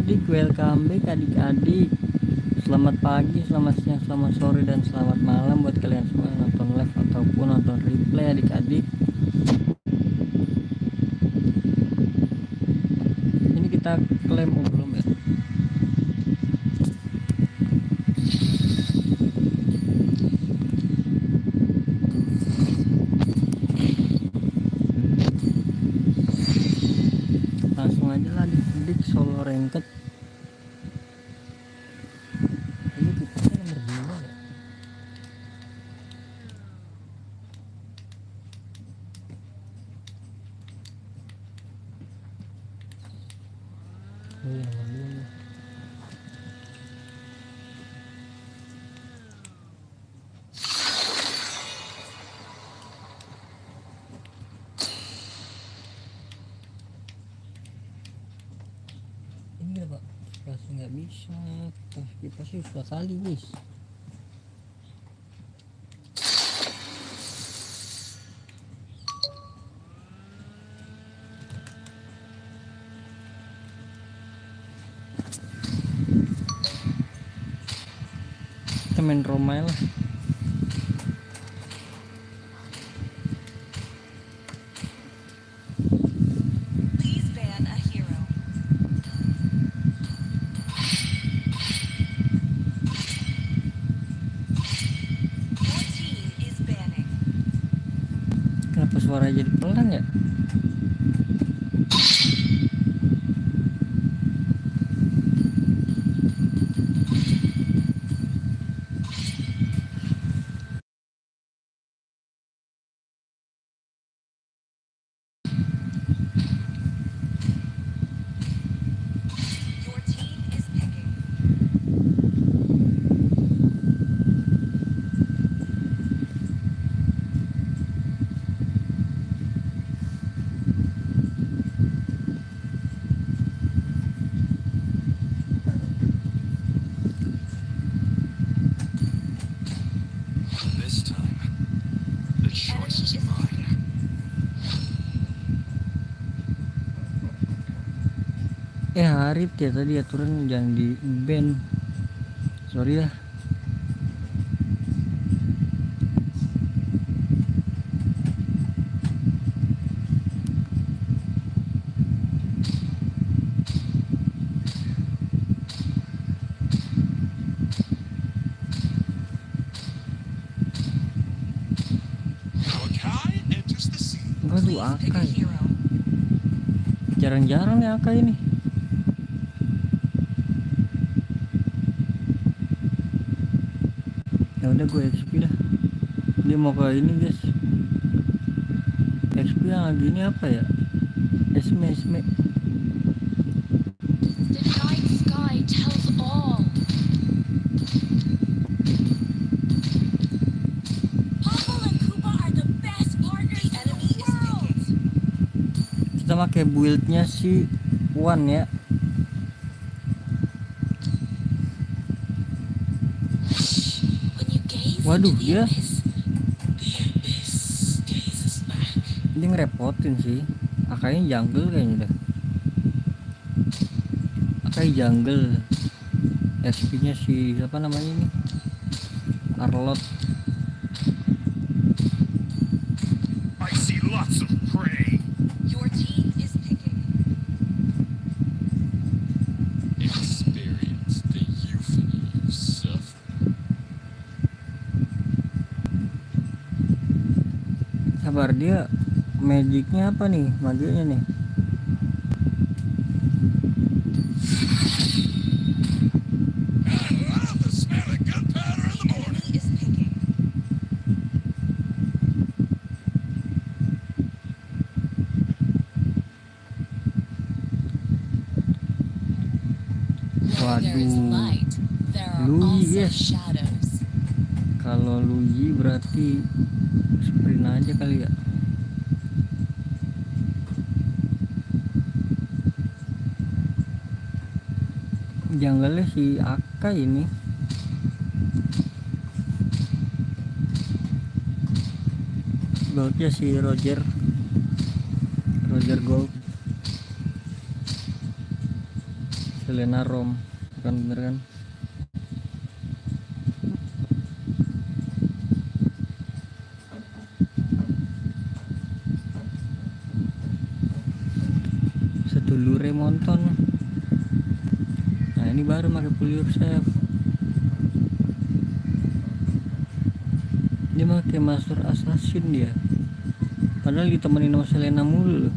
adik-adik, welcome back adik-adik. Selamat pagi, selamat siang, selamat sore, dan selamat malam buat kalian semua yang nonton live ataupun nonton replay adik-adik. Ini kita klaim belum ya? Langsung aja lah adik-adik, solo ranked. Ini tipsnya nomor 2 ya. Oh iya, nomor 2 nih. Ini apa? Pasti nggak bisa. Kita sih sudah kali guys. Kita main Romai lah. Please ban a hero. Your team is banning. Kenapa suara jadi pelan ya? Your team is picking. This time, the choice is mine. Harip ya tadi aturan jangan di ban. Sorry ya. Malachi enters the scene. Waduh, Please pick a Akai. hero. Jarang-jarang nih Akai ini. Ya udah gue XP dah. Dia mau ke ini guys. XP yang lagi ini apa ya? Esme. The night sky tells all. Pavel and Koopa are the best partners in the Enemy is world. picking. Kita pakai buildnya si Wan ya. When you gaze Waduh, into the dia abyss, the abyss gazes back. dia ngerepotin sih. Akainya jungle kayaknya dah. Akai jungle. XP-nya si siapa namanya ini? Arlot. I see lots of prey. Your team is picking. Experience the euphony you suffer. Sabar, dia magicnya apa nih? Maginya nih. I love the smell of gunpowder in the morning. Enemy is picking. Where there is Waduh. light, there are Lui, also yes. shadows. Kalau Luigi berarti sprint aja kali ya. Jungle-nya si Akai ini. Goldnya si Roger Gold. Selena Rom, bukan bener kan? Sedulure monton. Nah ini baru pakai pull yourself. Dia pakai master assassin dia. Padahal ditemenin sama Selena mulu loh.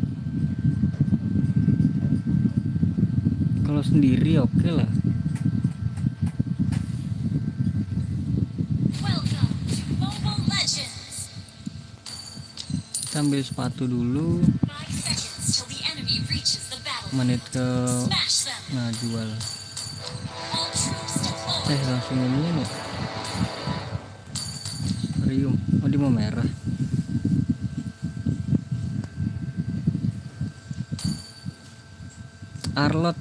Kalau sendiri oke lah. Welcome to Mobile Legends. Kita ambil sepatu dulu. 5 seconds till the enemy reaches the battle. Menit ke Smash them. nah jual. All troops deployed. Langsung ini nih. Rium. Oh dia mau merah. Arlot.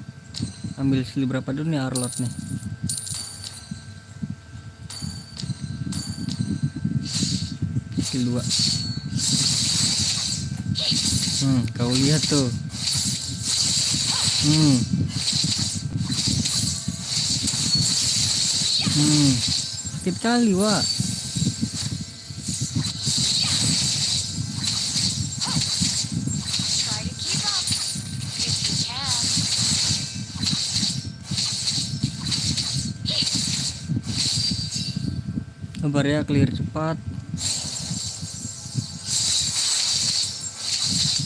Ambil skill berapa dulu nih Arlot nih? Skill 2. Kau lihat tuh. Sakit kali, Wak. Try to keep up. If you can. Sabar ya, clear cepat.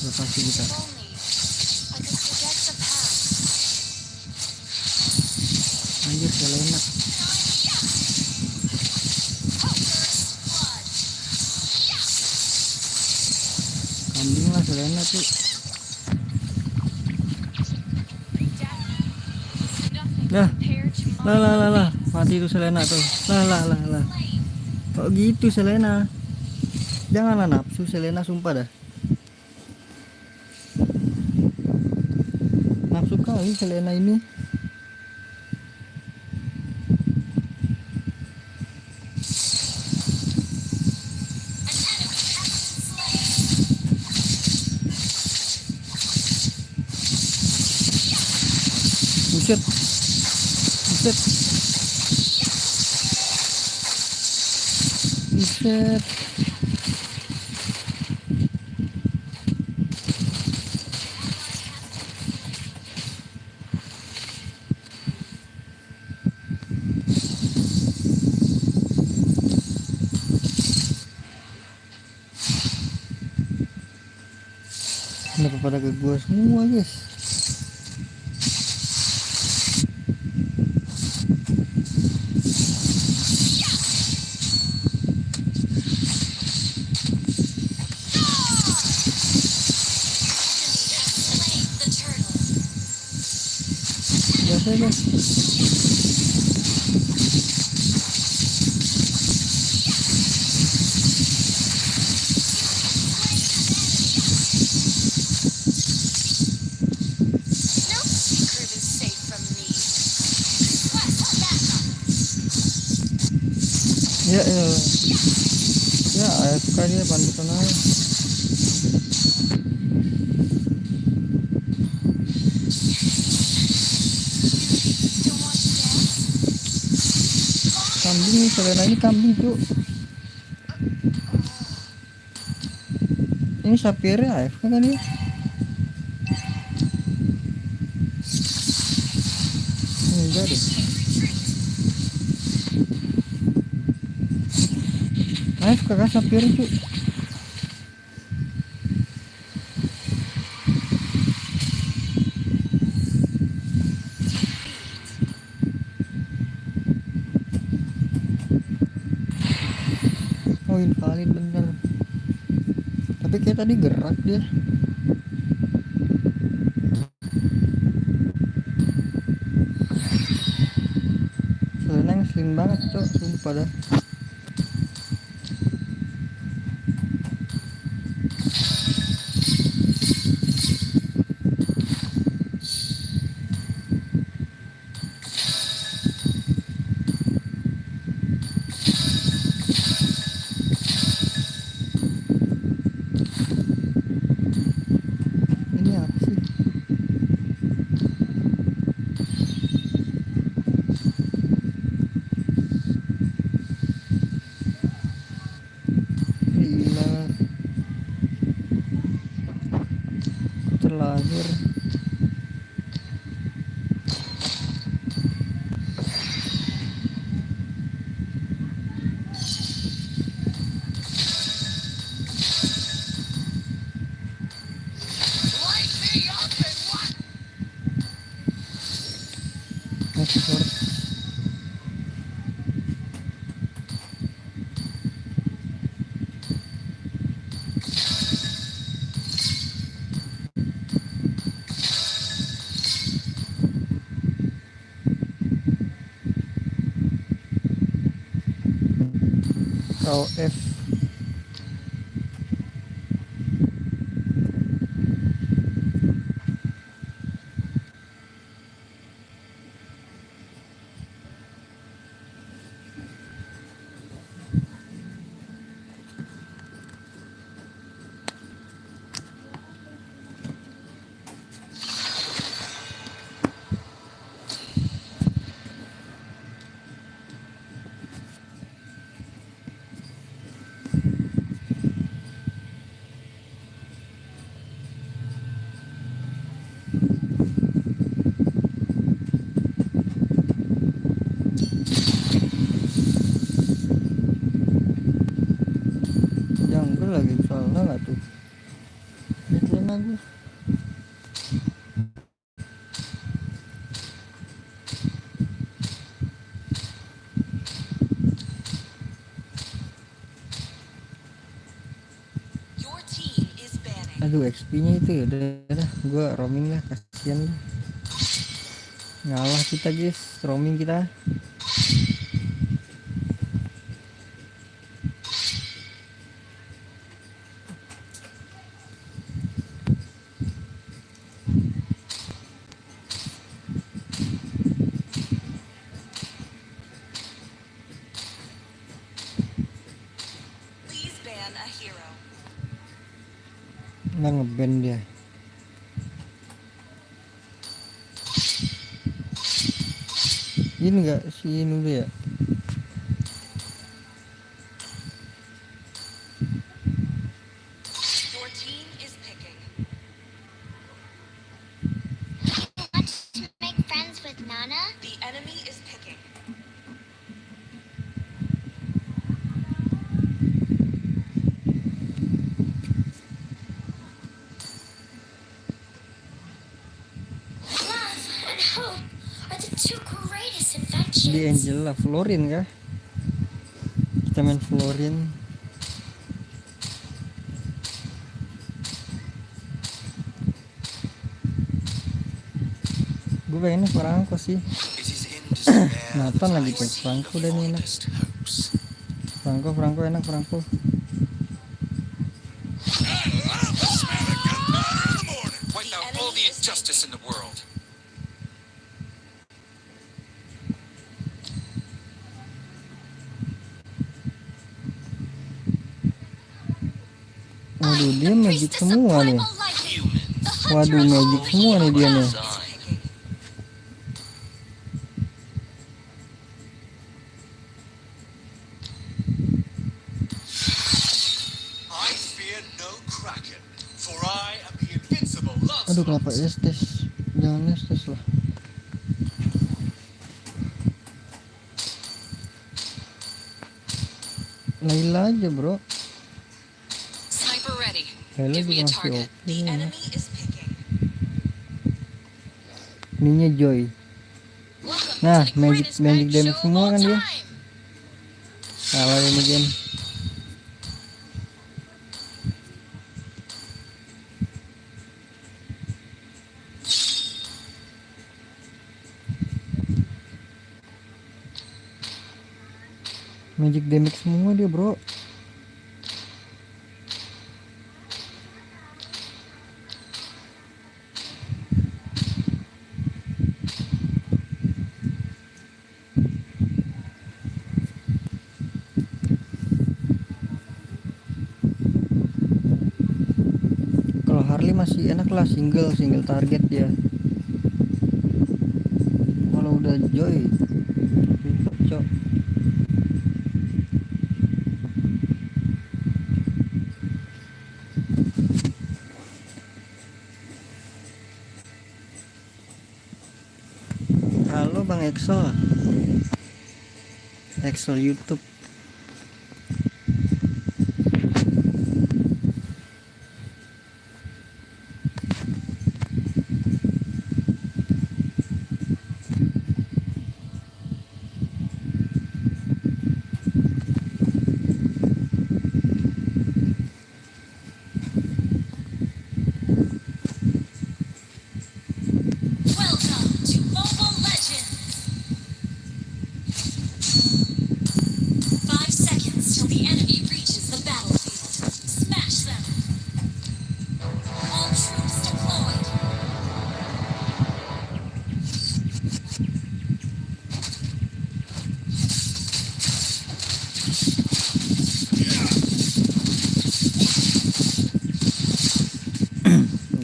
Lokasi kita. If only I could forget the past. Anjir, Selena. Kambing lah Selena tuh. Dah. Lah. Mati tuh Selena tuh. Lah. Kok gitu Selena? Janganlah nafsu Selena, sumpah dah. Nafsu kali Selena ini. Buset. Kenapa pada ke gua semua, guys? The turtle. Biasa, guys. No secret is safe from me. Quest backup. Ya AFK dia pantesan aja. Don't want to dance? Kambing nih, Selena ini kambing tuh. Ini Sapphire AFK kan dia? Enggak deh. AFK kan Sapphire tuh. Oh invalid bener. Tapi kayak tadi gerak dia. Selena ngeselin banget tuh, sumpah dah. Ini apa sih? Next first. KOF. Jungle lagi soalnya nggak tuh. Midlane aja. Your team is banning. Aduh XP-nya itu ya udah gua roaming lah, kasihan lah. Ngalah kita guys, roaming kita. Please ban a hero. Nggak ngeband dia. Ini nggak si dulu ya. Your team is picking. Want to make friends with Nana? The enemy is picking. Love and hope are the two greatest Di inventions. Angela Florin kah? Kita main Florin. Gue pengennya Franco sih. It is in despair Nathan that lagi I pakai see Franco the dan enak. fondest hopes. Franco enak Franco. I love the smell of gunpowder in the morning. Point out all the injustice in the world. Waduh, dia The magic priestess of semua nih. primal lightning, Humans. the hunter Waduh, of magic all semua nih dia nih. Is Design. picking. I fear no kraken, for I am the invincible Aduh, Lancelot. kenapa Estes? Jangan Estes lah. Layla aja bro. Sniper ready. Layla Give me juga a masih target. oke. The enemy is picking. Ininya Joy. Welcome Nah, to the magic greatest night damage show semua of all kan dia. time. Salah ini game. Magic damage semua dia bro. Kalau Harley masih enak lah, single target dia. Kalau udah Joy ribet cok. Halo Bang Excel YouTube.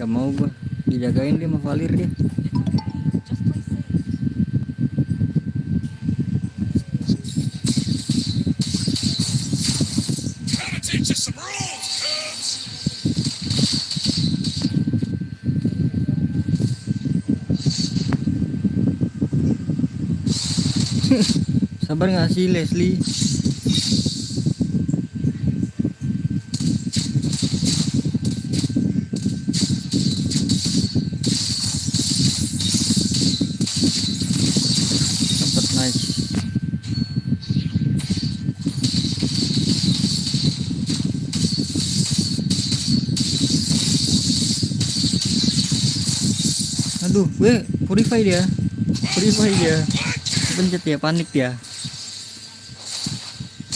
Gak mau gua, dijagain dia sama Valir dia. Just play safe. Gotta teach you some rules, cubs. Sabar gak sih Leslie? Dapat nice. Aduh, purify dia. Purify dia. Pencet ya, panik ya.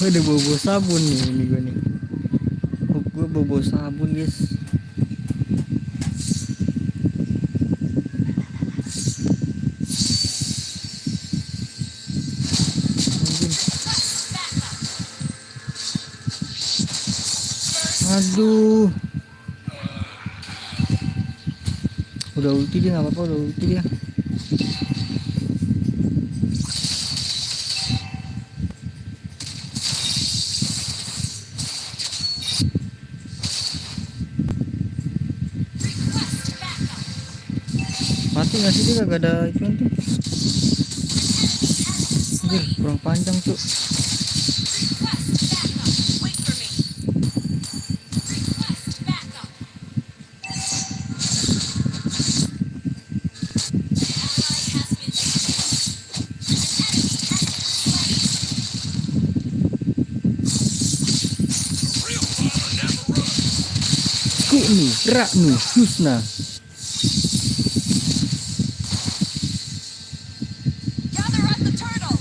Waduh, bobo sabun nih ini gue nih. Gue bobo sabun guys. Aduh, udah ulti dia, nggak apa-apa, udah ulti dia. Mati nggak sih dia? Kagak ada itu nanti. Anjir, kurang panjang tuh. Wait for me. Real father never runs. Kuknu, Raknu, Husna. Gather at the turtle.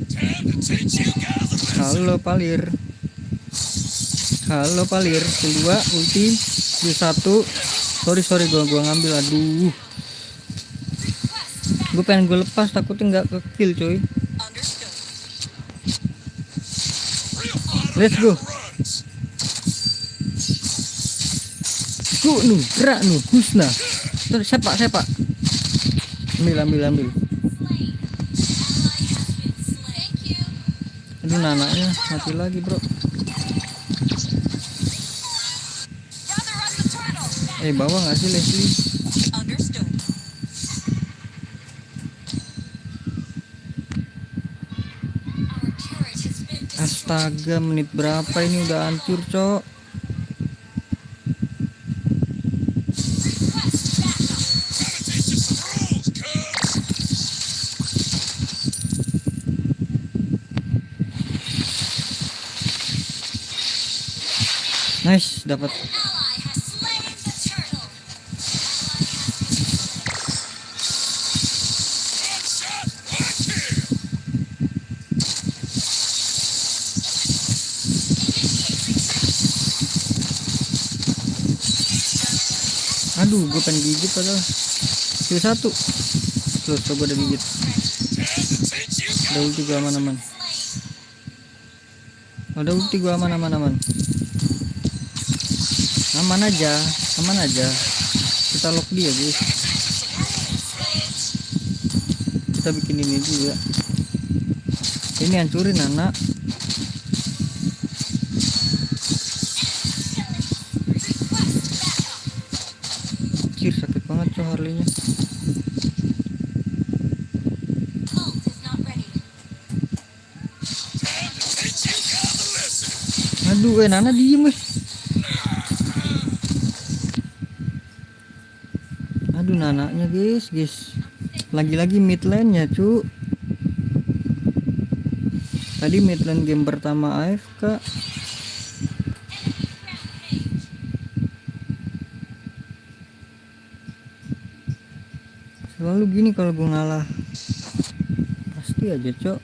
Time to teach you guys a lesson. Halo Palir. Halo Palir, kedua ulti, skill 1. Sorry gua ngambil, aduh. Gue pengen gue lepas, takutnya nggak ke kill coy. Understood. Real father Let's go. never runs. Kuknu, Raknu, Husna. Terus siapa? Ambil. Aduh, nanaknya mati lagi bro. Gather at the turtle. Bawa nggak sih Leslie? Understood. Astaga, menit berapa ini udah hancur cok. Gotta teach you some rules, cubs. Nice, dapat. One shot, one kill. Aduh, gue pengen gigit padahal. Skill 1. Terus coba udah gigit. Time to teach you Ada ulti gue aman-aman. Ada ulti gue aman-aman. Aman aja. Kita lock dia guys. Kita bikin ini juga. Ini hancurin anak. Anjir, sakit banget coy Harley-nya. time to teach you guys a lesson. Aduh, Nana diem Aduh, nanaknya guys. Lagi-lagi mid lane-nya cu. Tadi mid lane game pertama AFK. Selalu gini kalau gue ngalah. Pasti aja cok.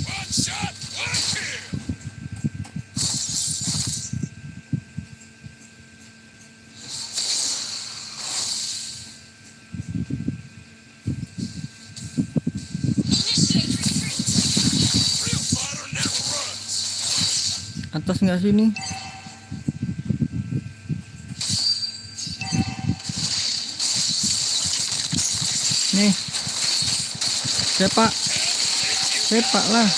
One shot, one kill. Atas nggak sih ini? Nih. Sepak. Sepak lah.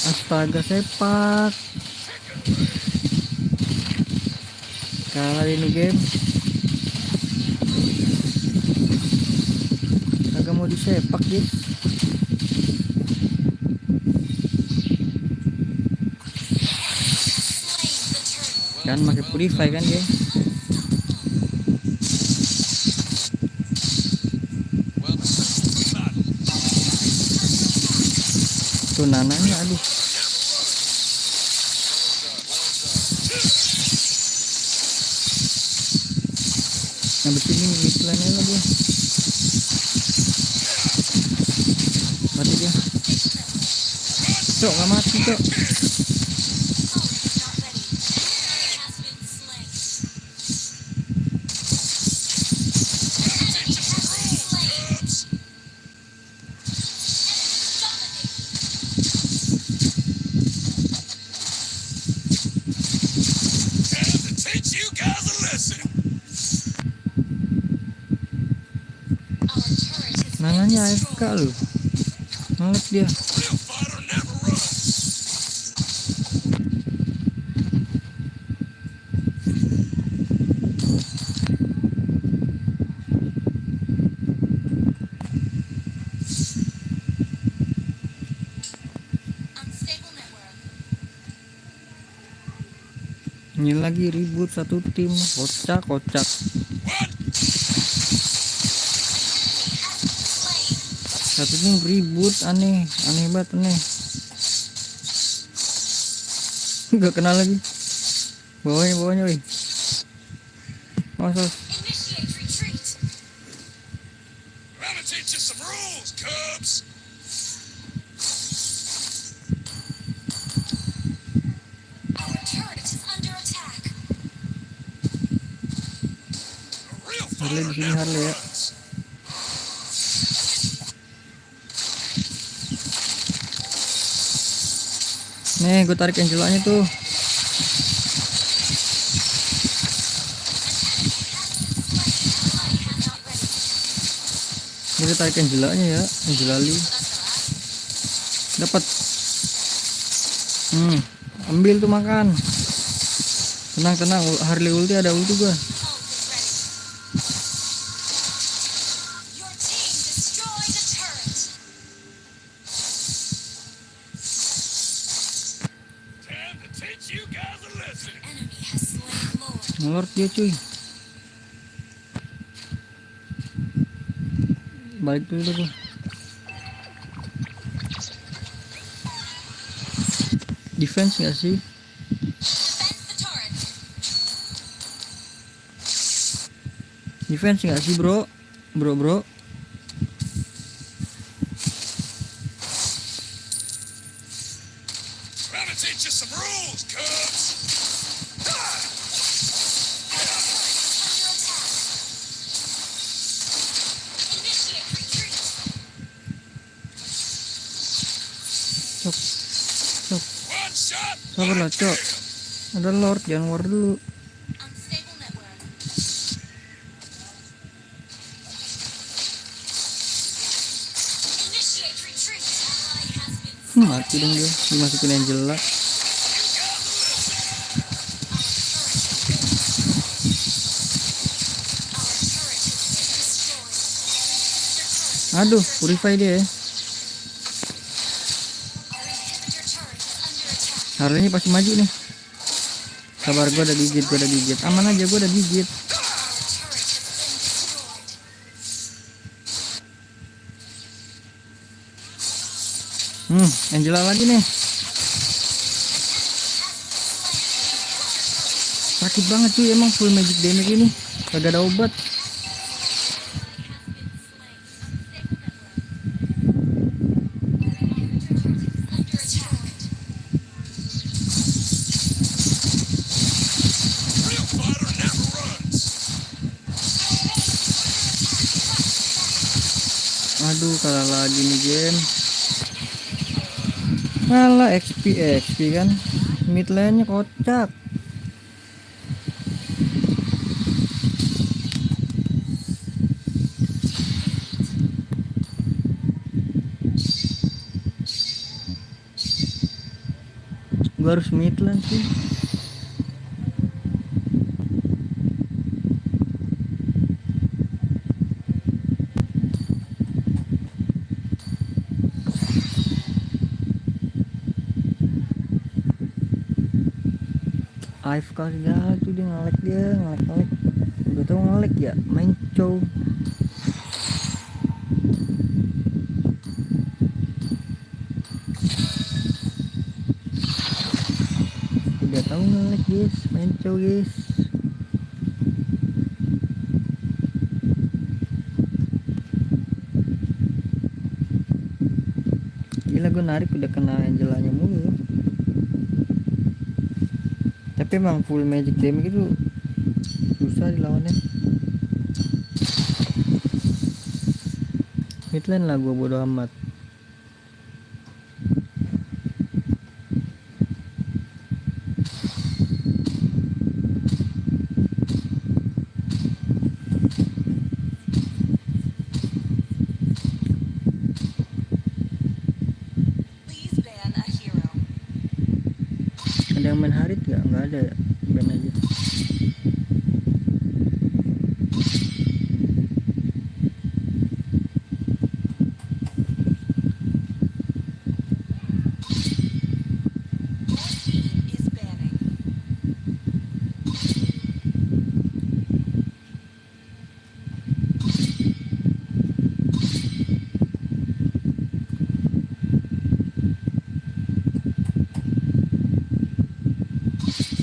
Astaga, sepak. Kalah ini game. Agak mau disepak, guys. Kan pakai purify kan dia. Tuh nananya, aduh. Habis ini iklannya lagi. Mati dia. Cok, nggak mati cok. Teach you guys a lesson. Nananya AFK lu. Ngelag dia. Real fighter never runs. Ini lagi ribut satu tim, kocak. What? Satu tim ribut, aneh banget aneh. Nggak kenal lagi. Bawahnya, wih. Awas. Initiate retreat. I'm gonna teach you some rules, Cubs. Our turret is under attack. A real Harley fighter di sini, never Harley ya. runs. Nih, gue tarik Angelanya tuh. Gue tarik Angelanya ya, Angelali. Dapat. Ambil tuh makan. Tenang, Harley ulti, ada ulti gua. Your team destroyed a turret. Time to teach you guys a lesson. Enemy has slain Lord. Ngelord dia cuy. Balik dulu gua. Defense nggak sih? Defend the turret. Defense nggak sih bro? Bro. I'm gonna teach you some rules, Cubs. Under attack. Initiate retreat. One shot. Sabar lah, Cok. Ada Lord, jangan war dulu. Unstable network. Initiate retreat. Ally has been Mati dong dia. Dimasukin Angela. Aduh, purify dia ya. Harley ini pasti maju nih. Sabar, gua ada gigit. Aman aja, gua ada gigit. Angela lagi nih. Sakit banget cuy, emang full magic damage ini. Kagak ada obat. Real fighter never runs. Aduh, kalah lagi nih game. Alah XP kan. Mid lane-nya kocak. Gua harus mid lane sih. AFK segala tuh dia ngelek. Udah tau ngelek ya, main cow. Udah tau ngelek guys, main cow guys. Gila gue narik udah kena Angelanya mulu. Tapi emang full magic damage itu susah dilawannya. Midlane lah gua bodo amat. Please ban a hero. Ada yang main Harit gak? Nggak ada ya? Ban aja. Your team is banning.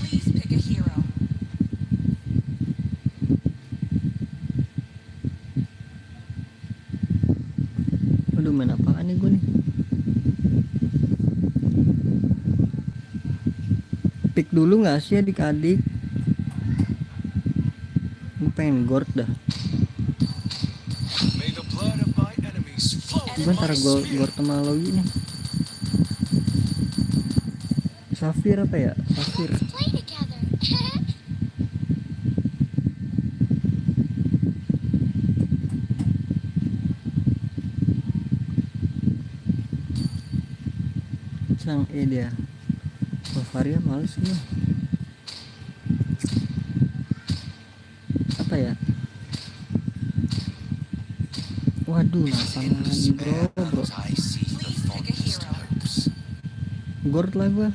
Please pick a hero. Aduh main apaan nih gua nih? Pick dulu nggak sih adik-adik? Gue pengen gord dah. May the blood of my enemies flow. Gue antara gord sama Logi nih. Safir apa ya? Safir. Play together. Sang dia. Bavaria males gue. Apa ya? Waduh, napan lagi bro. I see the Please pick a fondest hero. hopes. Gord lah gue.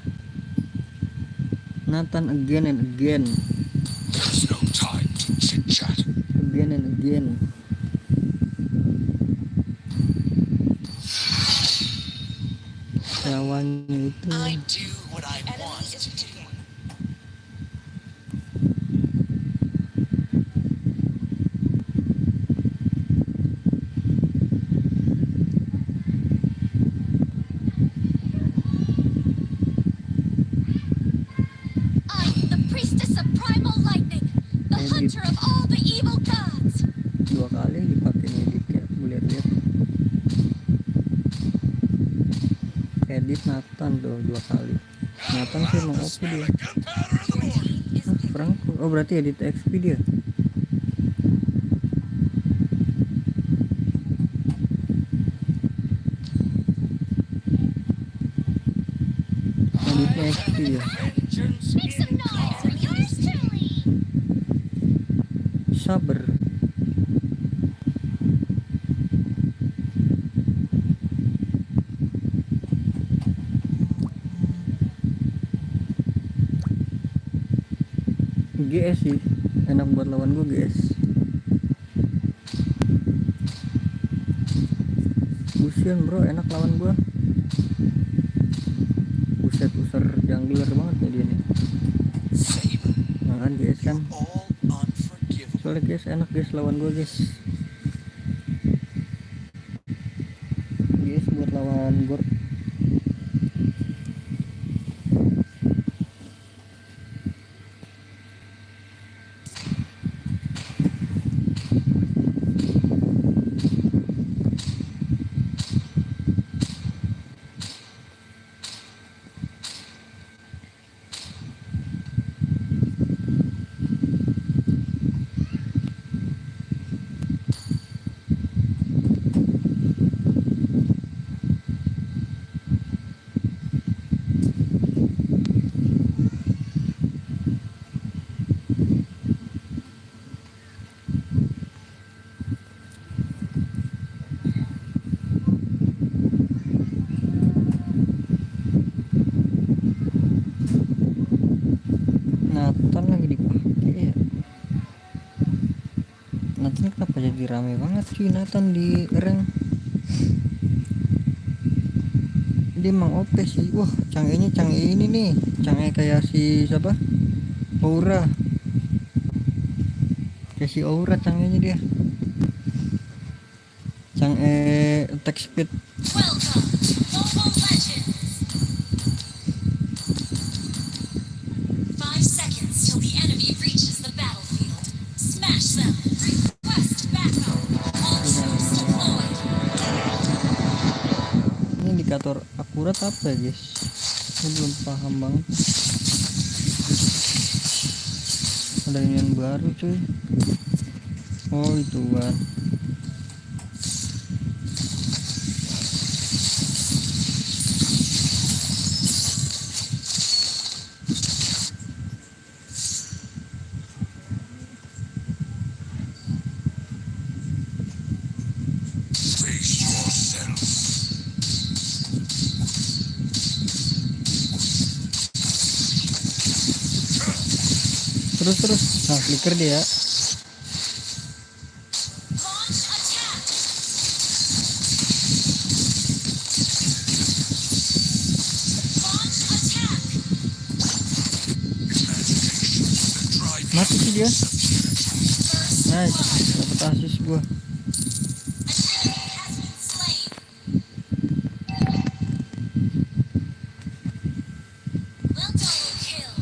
Nathan again and again. There's no time to chit chat. Again and again. Lawannya itu I do what I Enemy want is to do. picking. I'm the priestess of primal lightning, the hunter of all the evil gods. 2 kali dipakai edit ya, gue lihat-lihat. Edit Nathan tuh 2 kali. Nathan sih emang OP dia. Gunpowder in the Your mortar. team is Hah, picking. Franco. Oh berarti edit XP dia. Editnya XP dia. Vengeance Make some noise for yours truly. Saber. GS sih enak buat lawan gue GS. Busian bro enak lawan gue. Buset user jungler banget nih dia nih. Saber, Nah kan GS kan. all unforgivable. Soalnya guys enak guys lawan gue guys. GS buat lawan Gord. Nathan lagi dipakai ya. Nathan kenapa jadi rame banget cuy Nathan di rank. Dia emang OP sih. Wah canggihnya canggih ini nih, canggih kayak si siapa, Aura, kayak si Aura canggihnya dia. Canggih attack speed. Welcome, Mobile Legends! 5 seconds till the enemy reaches the battlefield. Smash them! Request backup! All troops deployed! Ini indikator akurat apa ya guys? Saya belum paham banget. Ada ini yang baru cuy. Oh itu kan. Face yourself. Terus. Nah flicker dia. Launch attack! Launch attack! Mati sih dia. Nice. Dapat assist gua. An enemy has been slain! Well double kill!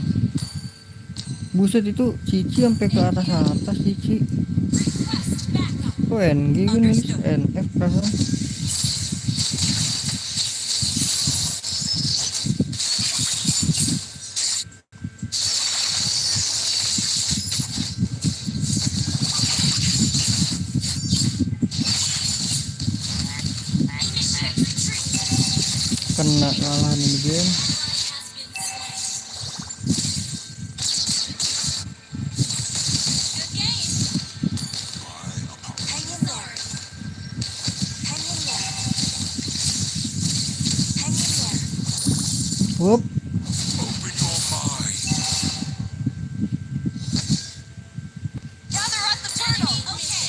Buset itu Cici sampai ke atas Cici. Request backup! Oh NG gini NF perasaan. Initiate retreat! Kena ngalahin ini game. Ally has been slain! Good game! Hang in there. Hang in there. Hang in there. Whoop. Open your mind. Gather at the turtle! Okay!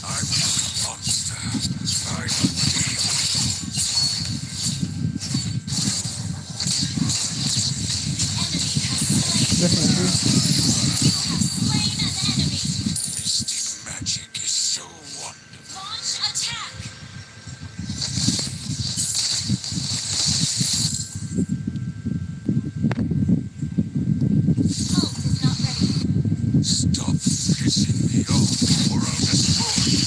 I'm not a monster. I'm a demon. The enemy has slain! Gas nanti. You have slain an enemy! Mystic magic is so wonderful. Launch attack! Ult is not ready. Stop pissing me off or I'll destroy you.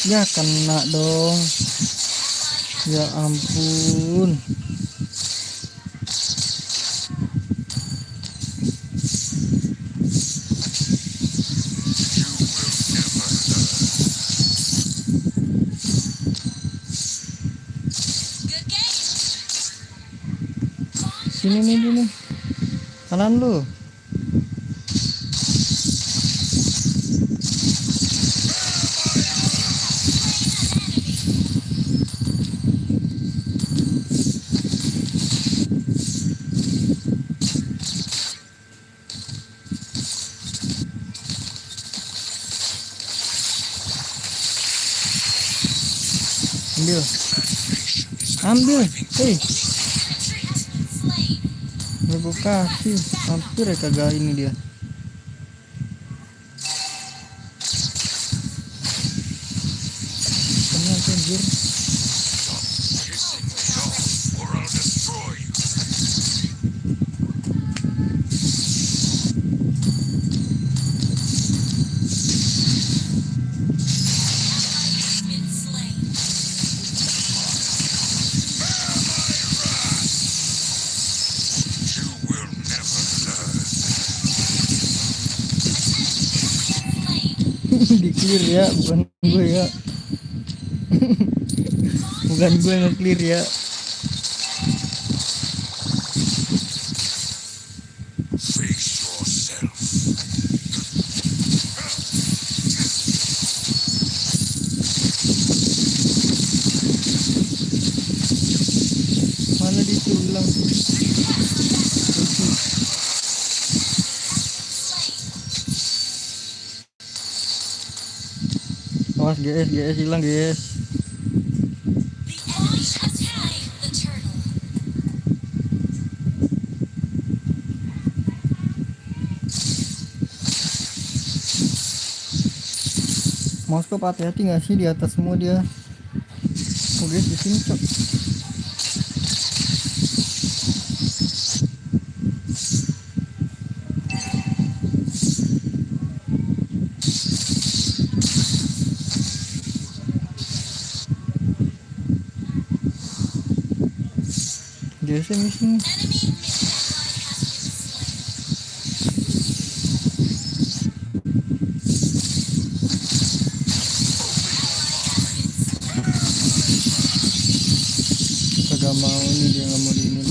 Ya kena dong. Ally has Ya ampun. You will never learn. good game! Launch Sini nih dulu. Kanan lu. Ambil. Ambil. Hei, Retreat has been slain! udah gua kasih. Hampir ya kagak ini dia. Kena tuh, anjir. Pissing me off or I'll destroy you. Has been slain! You will never learn. Slain! Di clear ya, bukan gue ya. Bukan gue yang clear ya. Face yourself. Awas GS hilang GS. The enemy has slain the turtle. Moskop hati-hati nggak sih, di atas semua dia. Oh guys, di sini cok. GS missing. Enemy mid ally has been slain. Kagak mau nih, dia nggak mau diinin.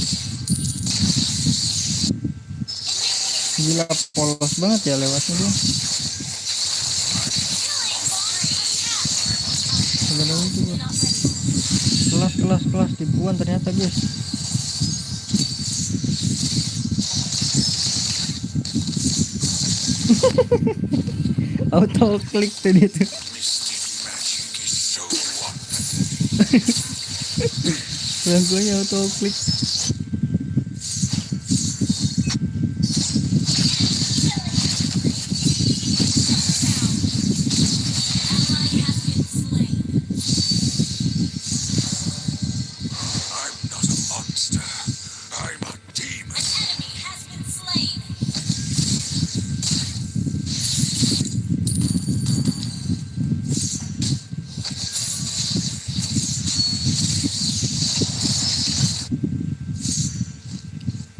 Gila polos banget ya lewatnya dia. Kagak ada itu gua. Kelas tipuan ternyata guys. Auto klik tadi itu. Pelan-pelannya auto klik. Ally has been slain. I'm not a monster. I'm a demon. An enemy has been slain.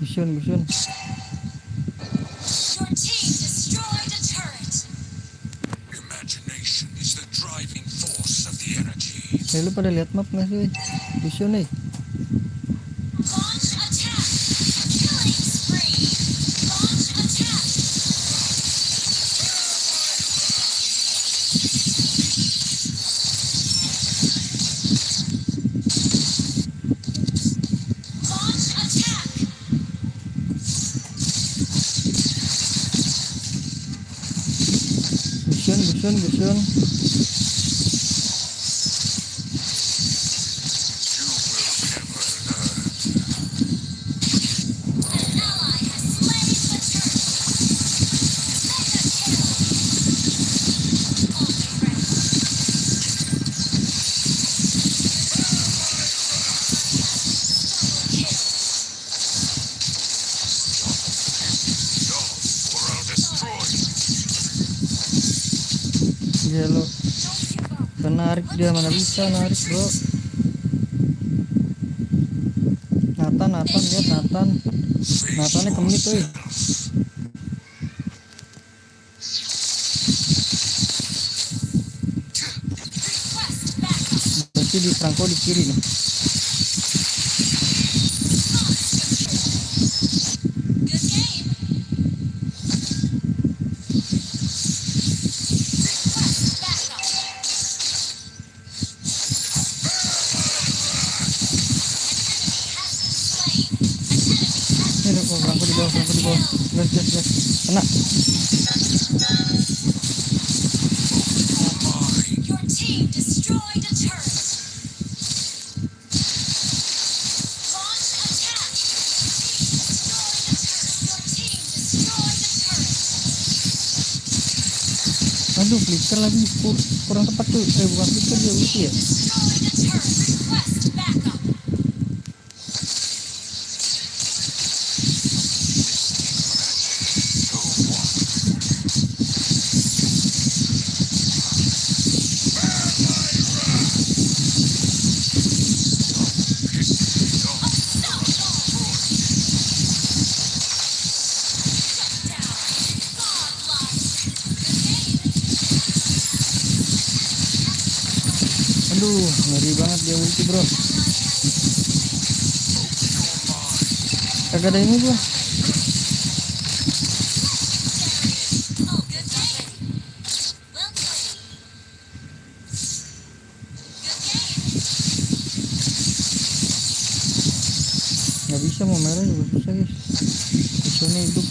Gusion. Your team destroyed a turret. Imagination is the driving force of the energy. Lu pada lihat map nggak sih? Gusion nih. Launch attack. Killing spree. Launch attack. Launch attack. Gusion. An ally has slain the turret. Mega kill. Only round. Double kill. Or I'll destroy you. Dia lo Don't give up. menarik, dia mana bisa narik bro. Nathan lihat Nathannya kemit tuh. Request backup. Berarti di Franco di kiri nih. Good game. Request backup. An enemy has been slain. An enemy has Ini oh, Franco di bawah. Gas. Kena. Your team destroyed a turret. Launch attack. Your team destroyed a turret. Aduh, flicker lagi. Kurang tepat tuh. Bukan flicker, dia ulti ya. Destroyed a turret. Request backup. Aduh, ngeri banget dia ulti bro. Kagak ada ini gua. Oh, good game. Well played. Good game. Nggak bisa, mau merah juga susah guys. Misalnya hidup.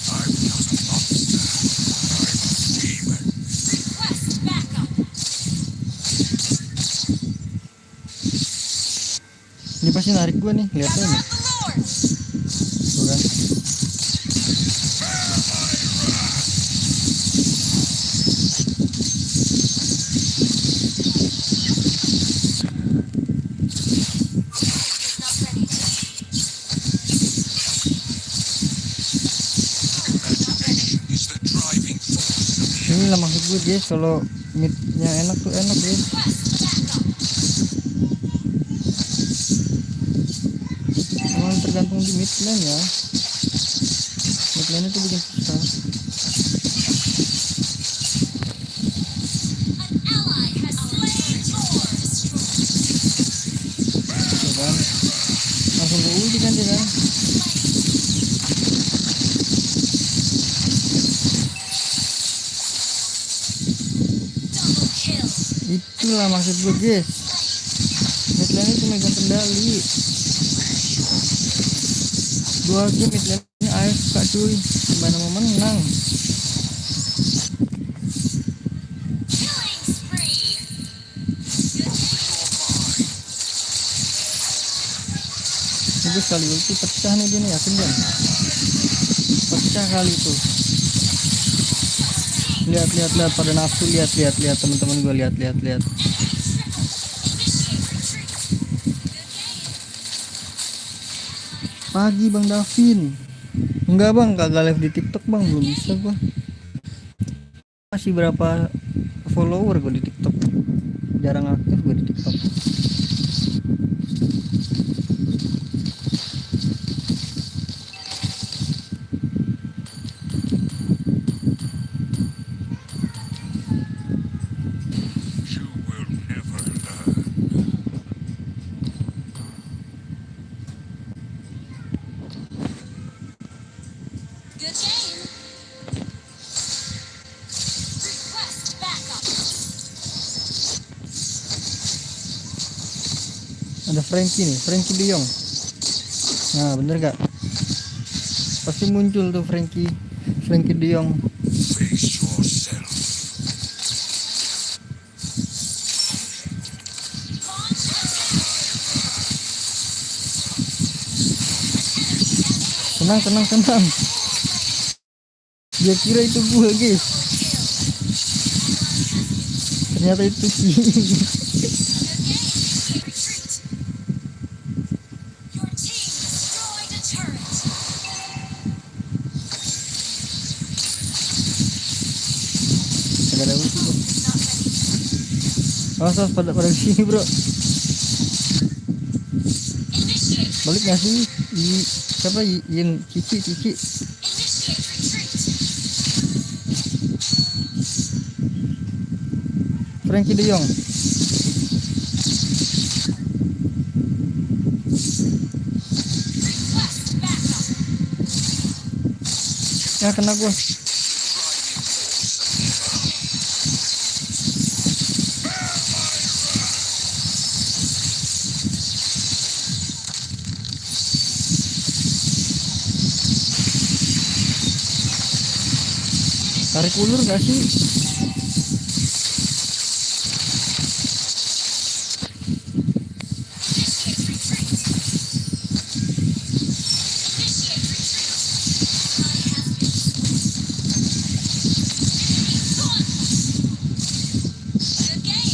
Request backup. Dia pasti narik gua nih, lihat aja nih. Tuh kan. Is the driving force. Inilah maksud gue guys, kalau midnya enak tuh enak guys. Emang tergantung di mid lane ya. Mid lane itu bikin susah. Tuh kan. Langsung ke ulti kan dia kan. Itulah maksud gue guys, mid lane itu megang kendali. 2 game mid lane nya AFK cuy, gimana mau menang. Ini sekali ulti pecah nih dia nih, yakin kan? Pecah kali tuh. Lihat pada nafsu, lihat teman-teman gue, lihat. Pagi Bang Davin. Enggak bang, kagak live di TikTok bang, belum bisa gua. Masih berapa follower gue di TikTok, jarang aktif gue di TikTok. You will never learn. Good game. Request backup. Ada Frankie nih, Frankie De Jong. Nah bener gak? Pasti muncul tuh Frankie De Jong. Face yourself. Tenang. Dia kira itu gue guys, ternyata itu sih. Your team destroyed a turret. Agak ada ulti bro. Awas pada sini bro. Initiate Balik gak sih? Siapa Yin Cici. retreat. Frankie De Jong. Request backup. Ya kena gua. Tarik ulur gak sih? Good game.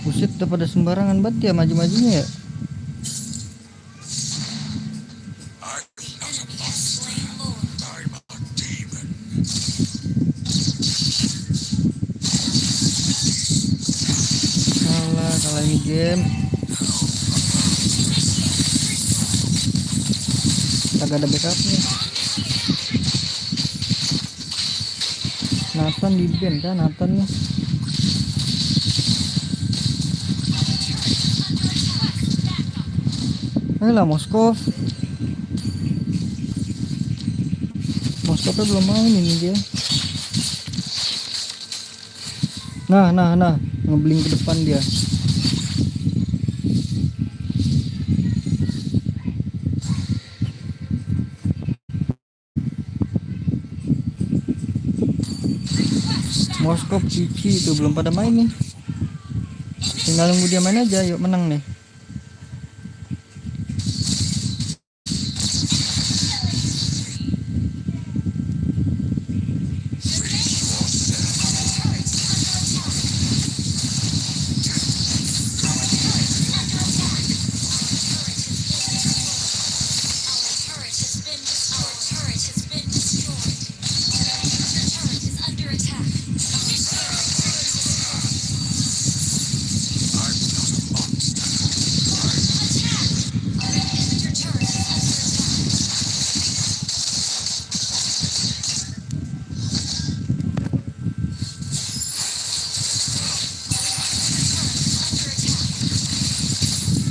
Buset, udah pada sembarangan banget ya maju-majunya ya. I'm not a Enemy has slain Lord. I'm a demon. Kalah ini game. Kagak ada backupnya. Nathan di ban kan, Nathan nih. Ayolah Moskov. Moskovnya belum main ini dia. Nah, ngebling ke depan dia. Moskov Cici itu belum pada main nih. Tinggal nunggu dia main aja, yuk menang nih.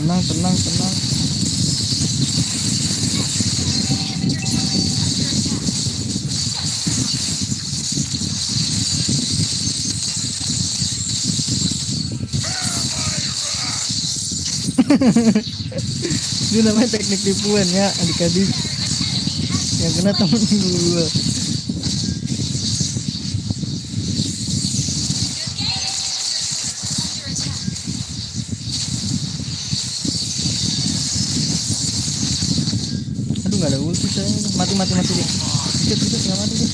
Tenang, tenang, tenang. Itu namanya teknik tipuan ya adik-adik. Yang kena temen gue. Aduh nggak ada ulti sayang itu. Mati deh. Dikit nggak mati deh.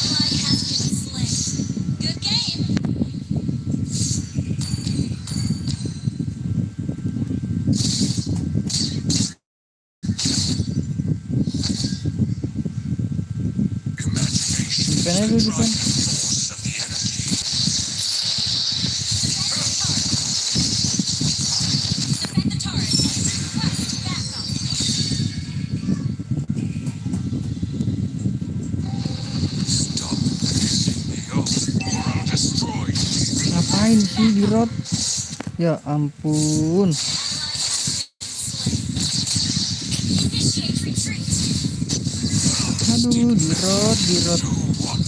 Ally has been slain. Good game. Imagination Depan aja dulu, depan. force of the enemy. Defend the turret. Request backup. Stop pissing me off, or I'll destroy you. Ngapain sih di road? Ya ampun. Initiate retreat. Aduh di road. So what?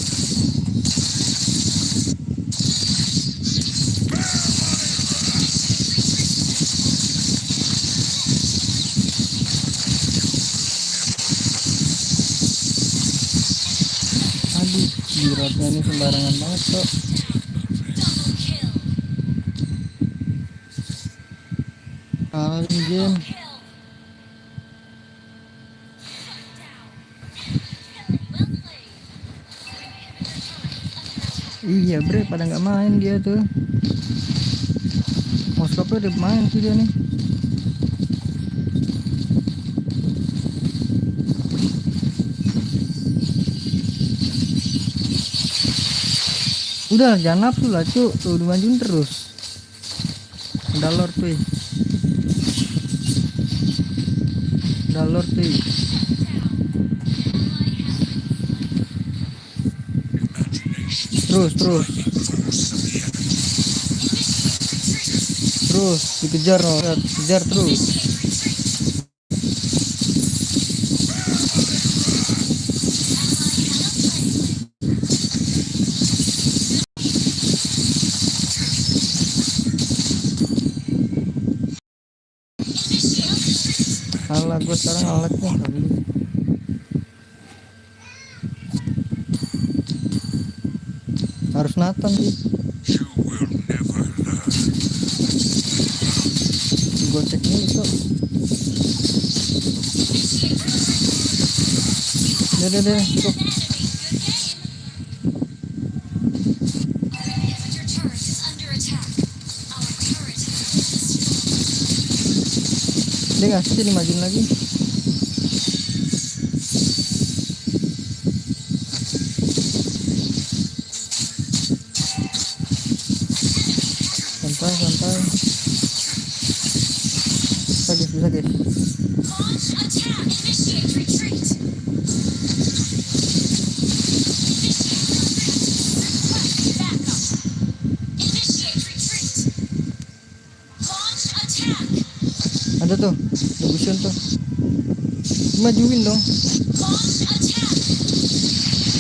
Aduh di roadnya ini sembarangan banget kok. Double kill. Kalah nih game. Kill. Well played. Iya bre, pada nggak main dia tuh. Moskopnya udah main sih dia nih. Udah jangan nafsu lah cuk, tuh dimajuin terus. Udah lord tuh. Udah lord tuh. Terus dikejar no, kejar terus. Alah gue sekarang alatnya nggak beli. Harus Nathan sih. You will never learn. Gue cek nih kok. Udah cukup. Inhibitor turret is under attack. Our turret has been destroyed. Dia ngasih jadi majuin lagi. Santai. Bisa guys. Launch attack. Initiate retreat. Request backup. Initiate retreat. Launch attack. Ada tuh, Debusion tuh. Majuin dong. Launch attack.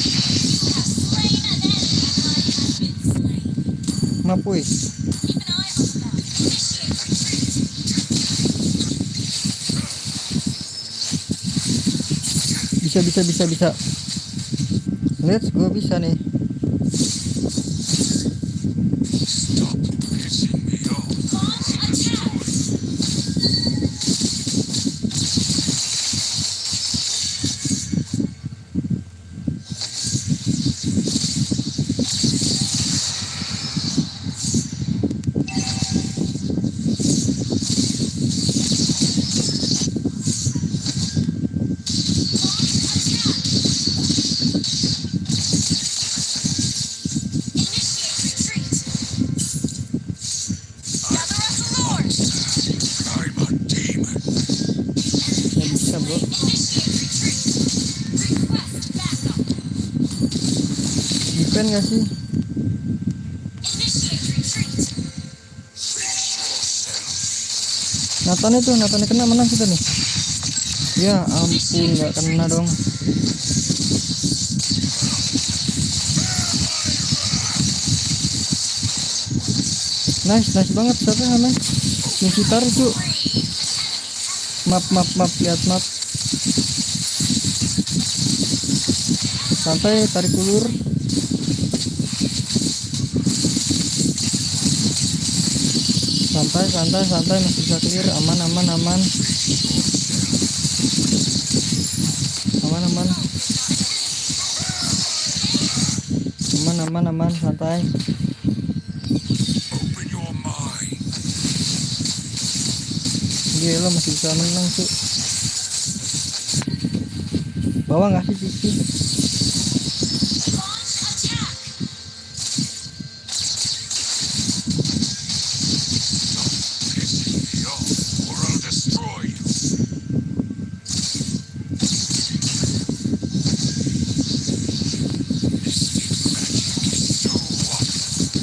You have slain an enemy. Ally has been slain. Mapuy. Keep an eye on them. Initiate retreat. Bisa. Let's go, bisa nih. Stop pissing me off. Launch attack. pen gak sih? Initiate retreat. Nathan kena, menang kita nih. Ya ampun, nggak kena dong. Nice banget, siapa yang namanya? Misitar itu. Map, lihat map. Santai, tarik ulur. Santai, masih bisa clear. Aman. Santai. Open your mind. Gila, masih bisa menang tuh. Bawa nggak sih Cici? Launch attack. Piss me off, or I'll destroy you. Mystic magic is so wonderful.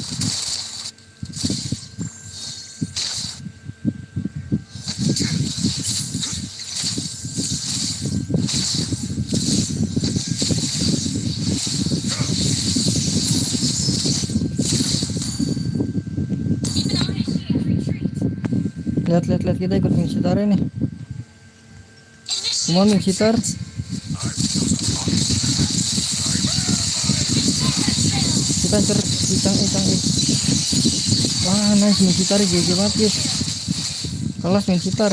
Initiate retreat. Lihat kita ikut Misitar nih. Come on Misitar. Kita cer cang. Wah nice, Misitar GG banget guys. Kelas Misitar.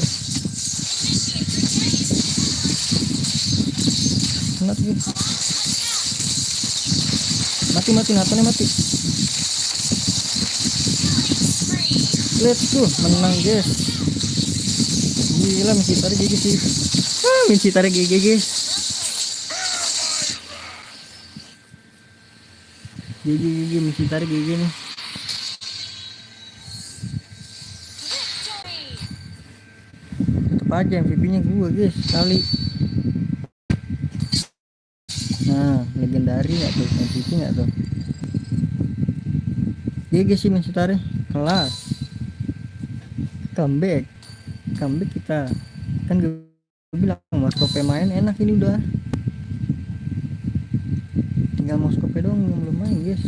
Kena tuh. Mati Nathannya mati. Let's go, menang guys. Gila Misitar GG sih. Misitar GG guys. GG Misitar GG nih. Victory. Tetep aja MVP-nya gue guys kali. Nah, legendari nggak tuh, MVP nggak tuh? GG sih Misitar kelas. Comeback kita. Kan gue bilang Moskope main enak, ini udah tinggal Moskope doang belum main guys.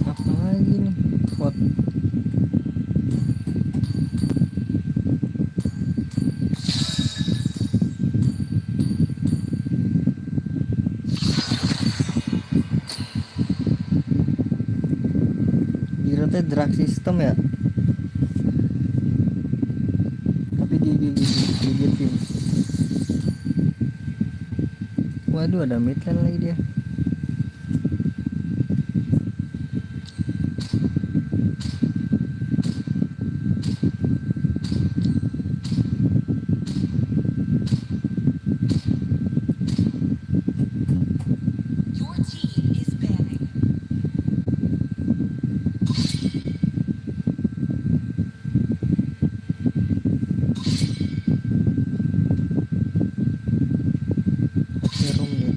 Apa lagi nih? Vote. Kira drag system ya, tapi gigi tim. Waduh, ada midland lagi dia. Your team is banning. Serum dia.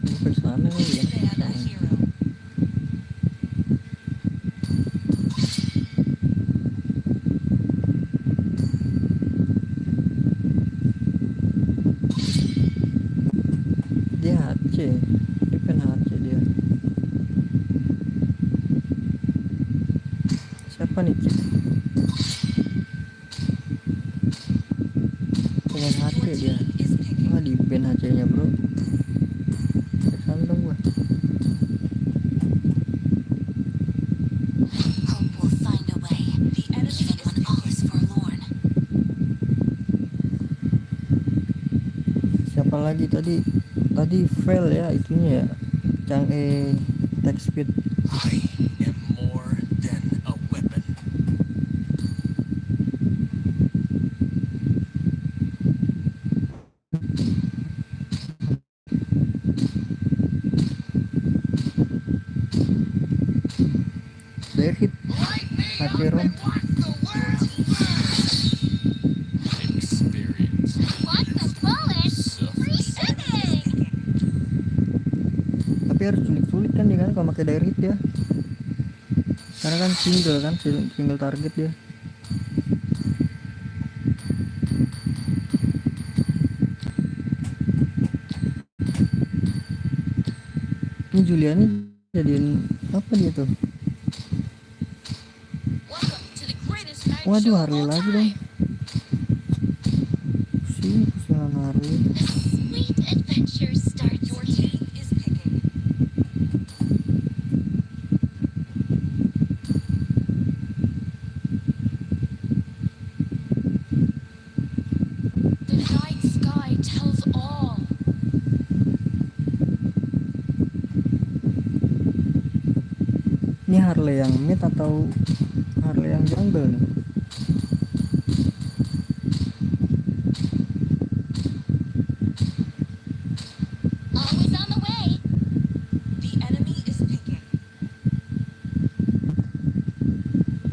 Sampai sana lagi ya. Please ban a hero. Dia HC, dia pen HC dia. Siapa nih Cik? Pengen HC Your dia. team is picking. Wah, di ban HC nya bro. Sandung gua. Hope will find a way. The lagi tadi fail ya itunya ya text speed. I am more than a weapon. There hit HP ROM. Experience. What's the bullet? Free shipping! Tapi harus sulit kan dia kan kalau pakai direct hit dia, karena kan single target dia. Ini Juliani jadiin apa dia tuh? Welcome to the greatest night show Waduh, of Harley all lagi dong. time. Pusingan Harley. Sweet adventure starts Your here. team is picking. The night sky tells all. Ini Harley yang mid atau Harley yang jungle nih? Always on the way. The enemy is picking.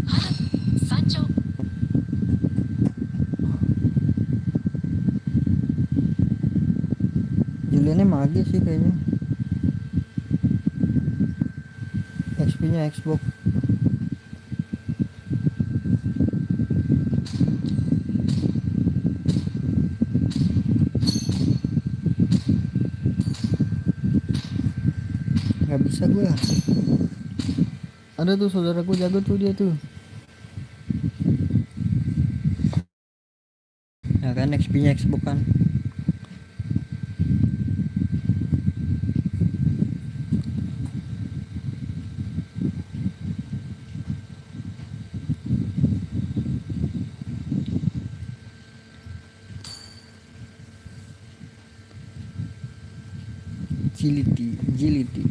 Hana, Sancho. Juliannya mage sih kayaknya. XP nya Xbox. Nggak bisa gue. Ada tuh saudaraku jago tuh dia tuh. Ya kan XP nya Xbox kan. Agility.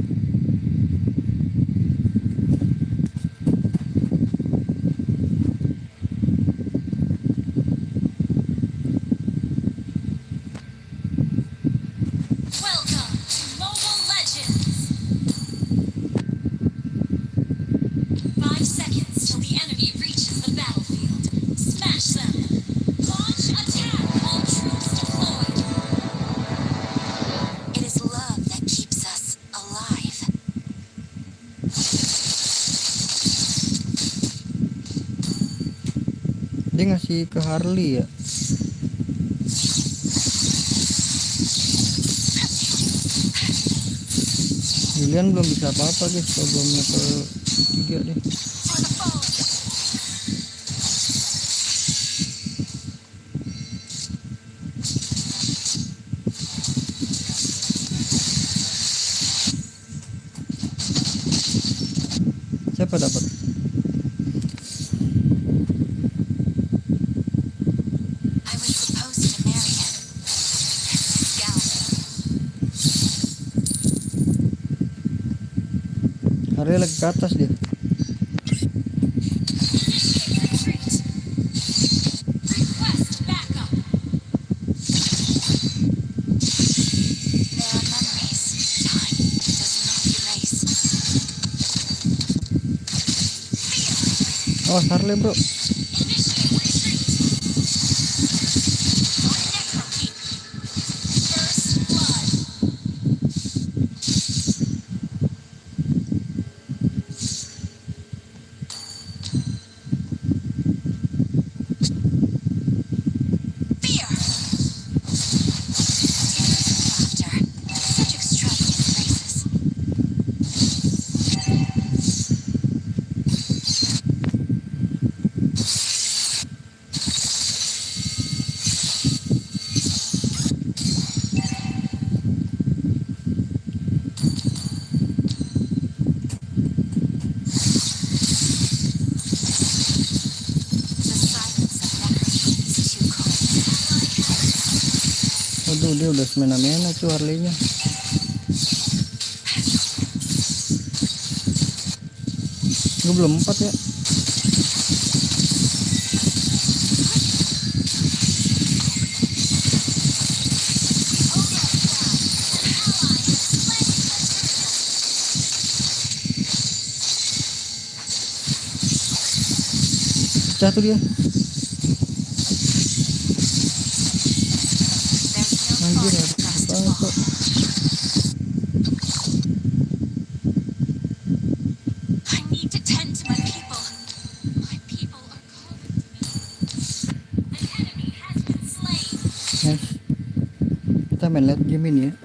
Welcome to Mobile Legends. 5 seconds till the enemy reaches the battlefield. Smash them. Launch attack. All troops deployed. It is love that keeps us alive. Dia ngasih ke Harley ya. Julian belum bisa apa-apa guys kalau belum level 3 deh. For the foe. Siapa dapat? I was supposed to marry him. Scout. Harley lagi ke atas dia. Initiate retreat. Request backup. There are memories time does not erase. Awas Harley bro. Initiate retreat. Necro Keep. First blood. Fear. Laughter. Such extravagant phrases. Aduh, dia udah semena-mena tuh Harley-nya. Gue belum 4 ya. Pecah tuh dia. There's no Anjir, fun harus across the apa wall. kok. I need to tend to my people. My people are calling to me. An enemy has been slain. Nice. Kita main late game ini ya.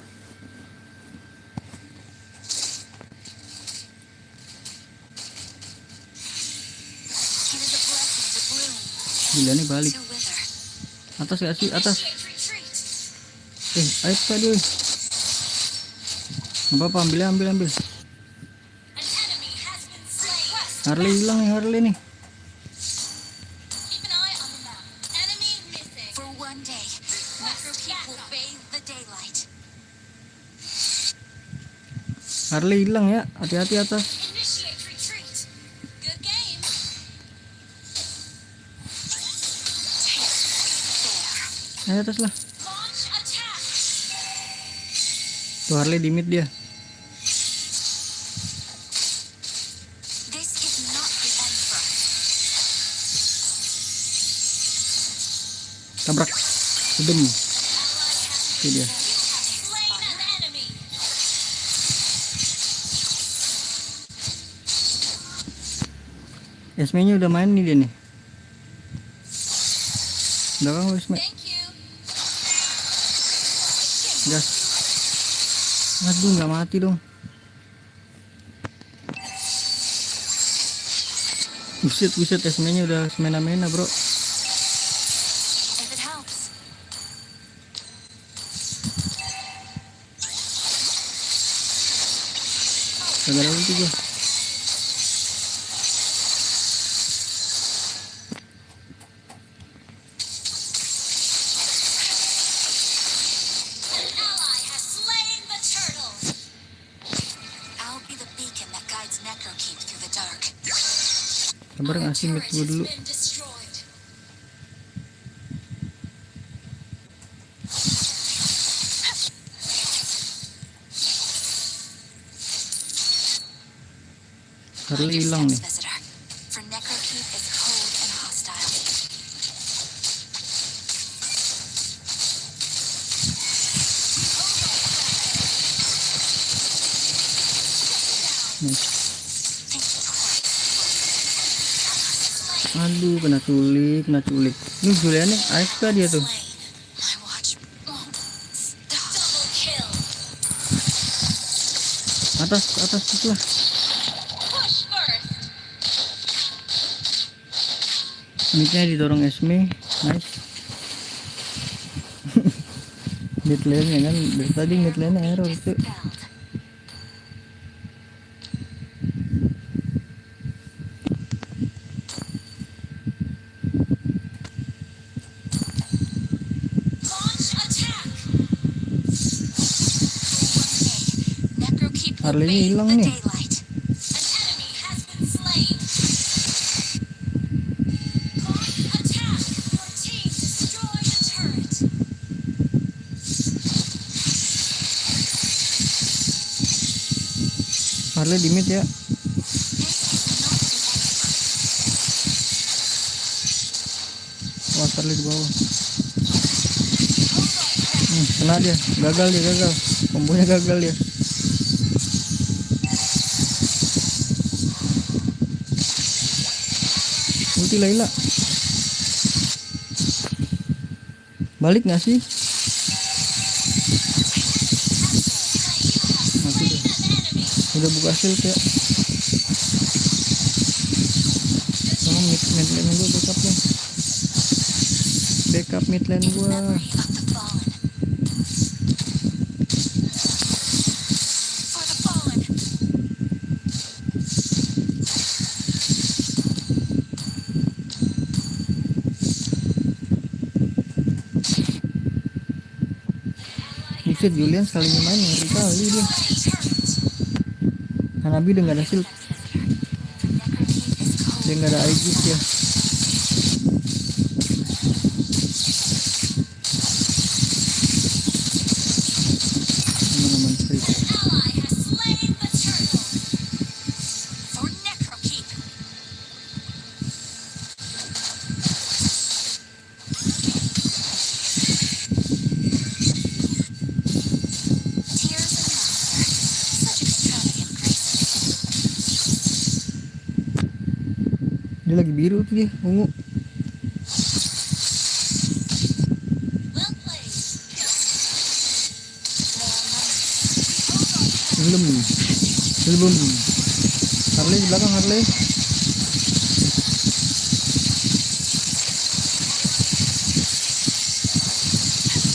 It is a blessing to bloom, Gila nih balik. to wither. Atas gak sih? Atas. Initiate retreat. Ayo tadi. Gak apa-apa, ambil. An enemy has been slain. Harley hilang nih, Harley nih. Keep an eye on the map. Enemy missing. For one day, Necrokeep will bathe the daylight. Harley hilang ya, hati-hati atas. Initiate retreat. Good game. There. Ayo atas lah. Launch attack. Tuh Harley di mid dia. This is not the end for us. Tabrak. Sedem. Itu dia. Slain an enemy. Esme-nya udah main nih dia nih. Udah kan Esme? Thank you. Gas. Aduh, nggak mati dong. Buset, Esme-nya udah semena-mena bro. If it helps. Kagak ada ulti gua. An ally has slain the turtle. I'll be the beacon that guides Necrokeep through the dark. Sabar ngasih mid gua dulu. Been destroyed. Harley hilang nih. Visitor. For Necrokeep is cold and hostile. Nice. Think twice. Aduh, kena culik. Ini Juliannya AFK dia tuh. Slain. My watch won't stop. Double kill. Atas terus lah. Push first. Midnya didorong Esme. Nice. Mid lane-nya kan dari tadi mid lane error tuh. Belt. Launch attack. Necrokeep will Harley-nya bathe hilang the nih. daylight. An enemy has been slain. Launch attack. Your team destroyed a turret. Harley di mid ya. Wah, Harley di bawah. Kena dia. Gagal. Kombonya gagal dia. Ulti Layla. Balik nggak sih? Mati dia. Udah buka shield ya. Oh, mid lane gue backup ya. Backup mid lane gue. Memory of the fallen. For the fallen. Buset, Julian sekalinya main ngeri kali dia. Hanabi udah gak ada shield. Dia gak ada Aegis ya. Aman-aman free. Ally has slain the turtle. For Necrokeep. Tears and laughter. Such extravagant grace. Dia lagi biru tuh dia, ungu. Well played. Belum. Harley di belakang, Harley.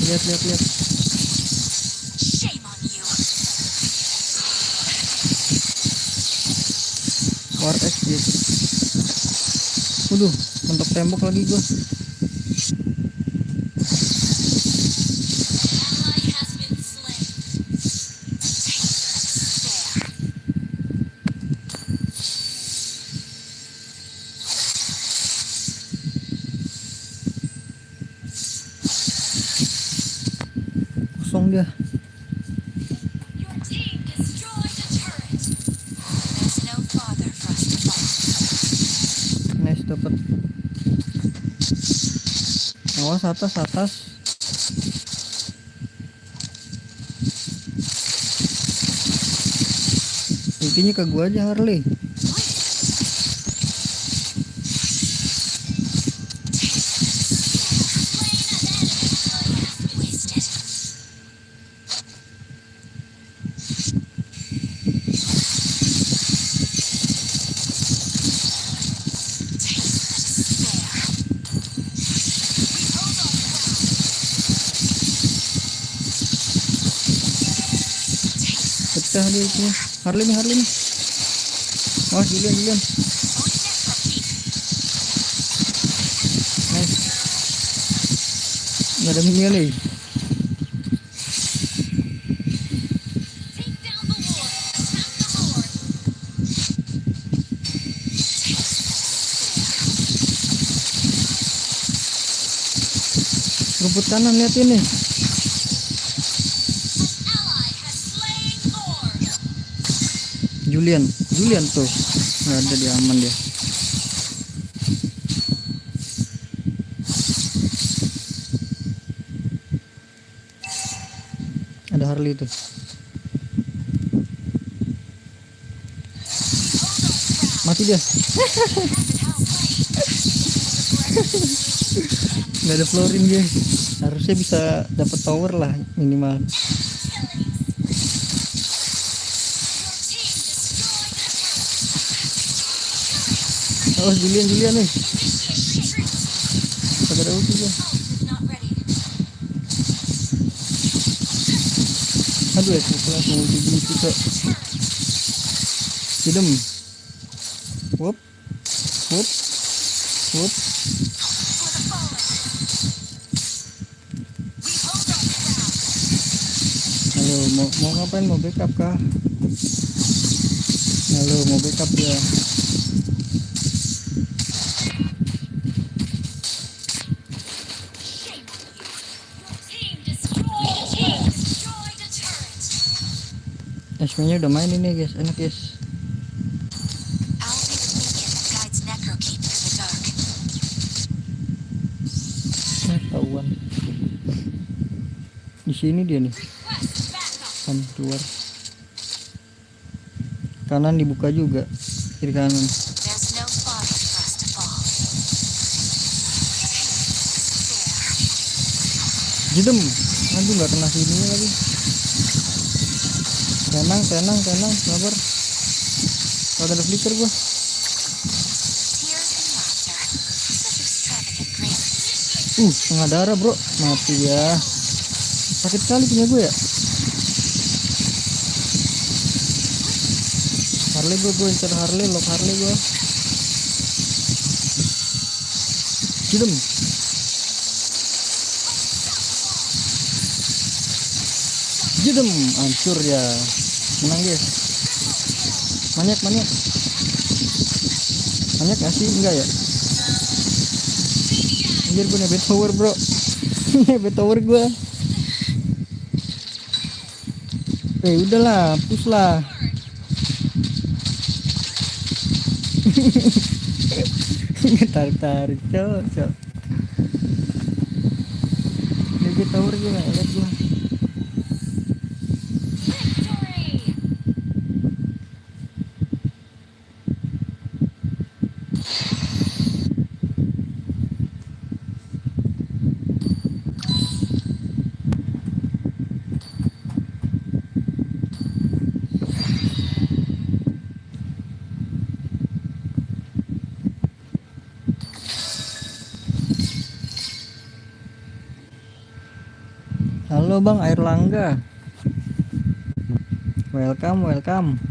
Lihat. Shame on you. War X dia. Waduh, mentok tembok lagi gua. Ally has been slain. Taste and despair. Kosong dia. Your team destroyed a turret. There's no farther for us to fall. Nice, dapat. Awas, atas. Intinya ke gua aja, Harley. Wasted. Taste the despair. We hold on the ground. Pecah dia itu. Harley nih. Awas, Julian. For Necrokeep. Nice. Nggak ada minion nih. Take down the Lord. Attack the Lord. Rumput kanan, lihat ini. Ally has slain Lord. Julian tuh. Nggak ada, dia aman dia. Ada Harley tuh. Mati dia. Nggak ada florin guys. Harusnya bisa dapat tower lah minimal. Your team destroyed a turret. Oh, Julian nih. Initiate retreat. Kagak ada ulti dia. Ult is not ready. Aduh, aku langsung ulti gini juga. Sidem. Whoop. For the fallen. We hold on the ground. Halo, mau ngapain? Mau backup kah? Halo, mau backup ya? Shame on you. Your team destroyed a turret. SP-nya udah main ini guys, enak guys. I'll be the beacon that guides Necrokeep through the dark. Ketahuan. Di sini dia nih, Request backup. kan keluar. Kanan dibuka juga, kiri kanan. There's no farther for us to fall. Jidem, aduh nggak kena sini lagi. Tenang, sabar. Kalau ada flicker gua. Tears and laughter. Such extravagant grace. Setengah darah bro, mati ya. Sakit kali punya gue ya. Harley gue incer Harley, lock Harley gue. Jidem. Jedem, hancur ya. Menang guys. Maniak. Maniak gak sih? Enggak ya? Anjir gue nebet tower bro. Nebet tower gue. Udahlah, push lah. Tarik cok. Nebet tower gue gak liat gue. Victory! Halo Bang Airlangga. Welcome.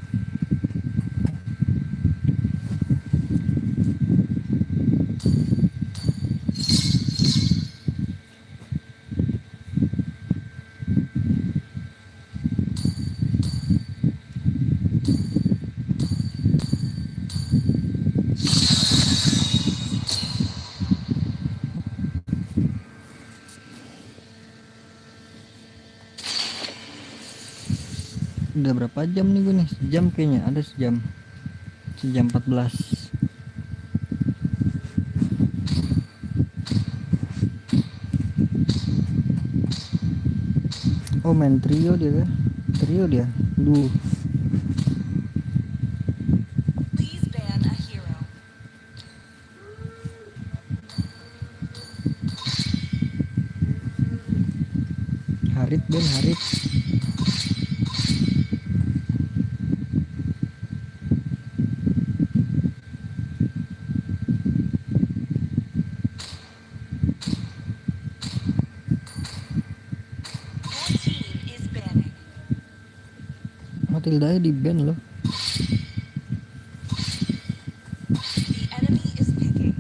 Udah berapa jam nih gue nih? Sejam kayaknya, ada sejam 14. Oh main trio dia. Duh. Please ban a hero. Harit. Your team is banning. Matilda di ban loh. The enemy is picking.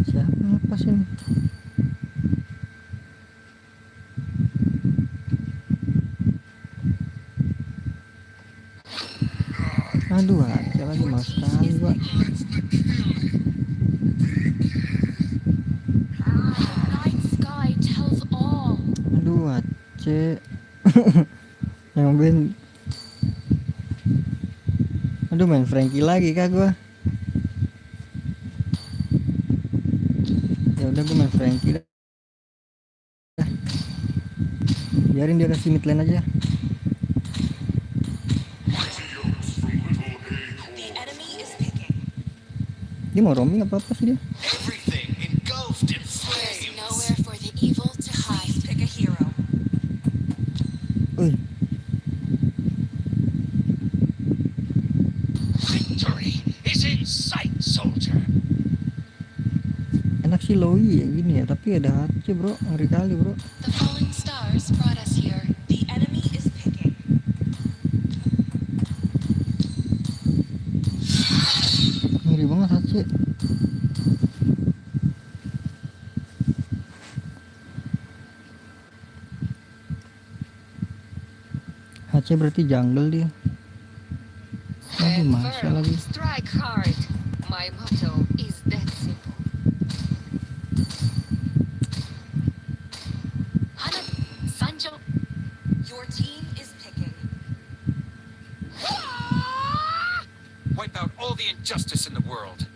Siapa yang lepas ini? Aduh, aja lagi mas sekali gua. Night sky tells all. Aduh, Aceh. Yang ben. Aduh, main Frankie lagi kah gua. Ya udah gua main Frankie dah. Biarin dia kasih mid lane aja. The enemy is picking. Dia mau roaming apa sih dia? Everything engulfed in There's flames. nowhere for the evil to hide. Please pick a hero. Uy, Victory is in sight, soldier. enak sih Loi ya gini ya, tapi ada Aceh bro, ngeri kali bro. The falling stars brought us here. The enemy is picking. Ngeri banget Aceh. Aceh berarti jungle dia. Aduh, masa lagi. Strike hard. My motto is that simple. Hana, Sanjo, Your team is picking. Wipe out all the injustice in the world.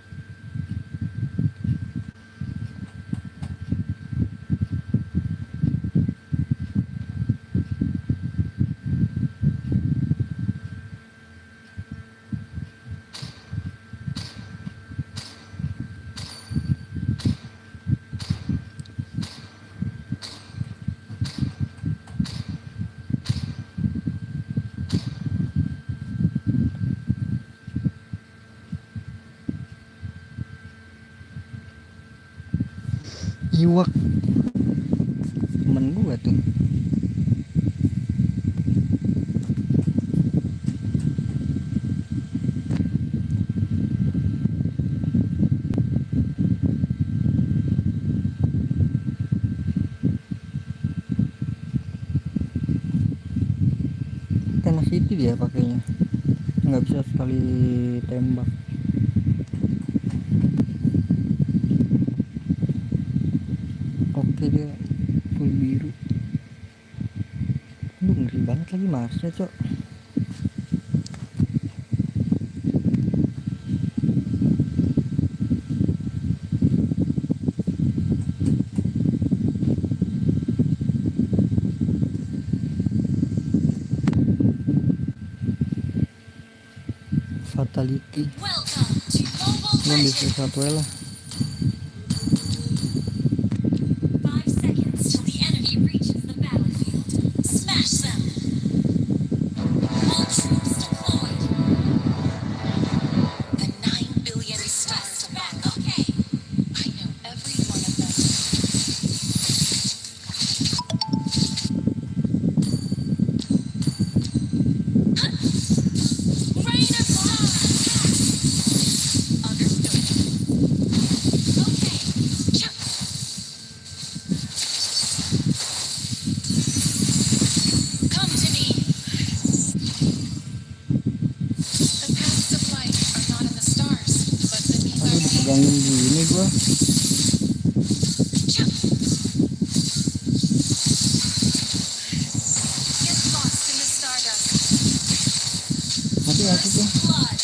Iwak temen gua tuh. dia pakainya, nggak bisa sekali tembak. Oke dia full biru. Lu ngeri banget lagi Marsnya cok. Fatality Welcome to Mobile cuma bisa Legends. satu lah. 5 seconds till the enemy reaches the battlefield. Smash them. All troops deployed. The 9 billion stars Back, above. okay. I know every one of them. Rain of stars. Understood. Okay. Jump. Come to me. The paths of light are not in the stars, but beneath Aduh our feet. dipegangin gini gua. Get lost in the stardust. Mati tuh. Blood.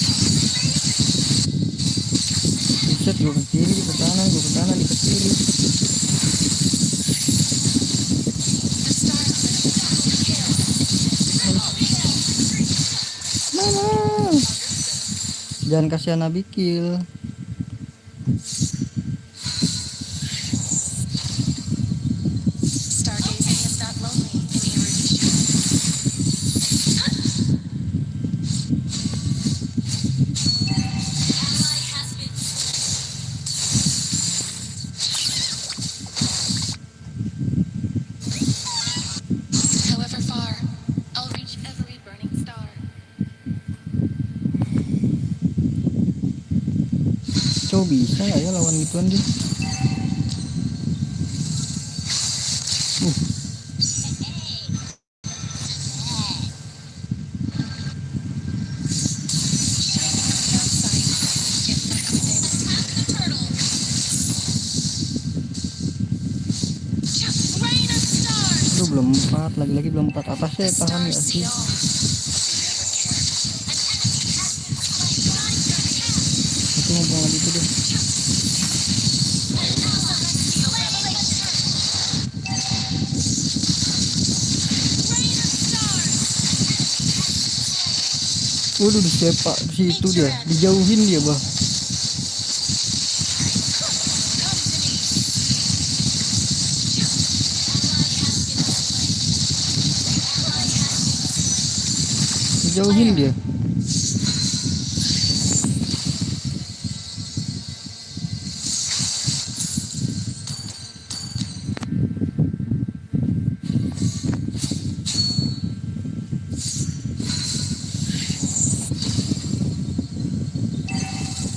Buset gua ke kiri, dia ke kanan, gua ke kanan, dia ke kiri. The stars Mana? Jangan kasihan Nabiqil. Stargazing is not lonely in erudition. Ally has been However far, I'll reach every burning star. Coba bisa nggak ya lawan gituan dia? rain of stars. Aduh belum 4, lagi-lagi belum 4 atasnya tahan nggak Stars sih? see all, but Itu mumpung lagi itu deh. Waduh disepak ke situ dia, dijauhin dia bah. Dijauhin dia.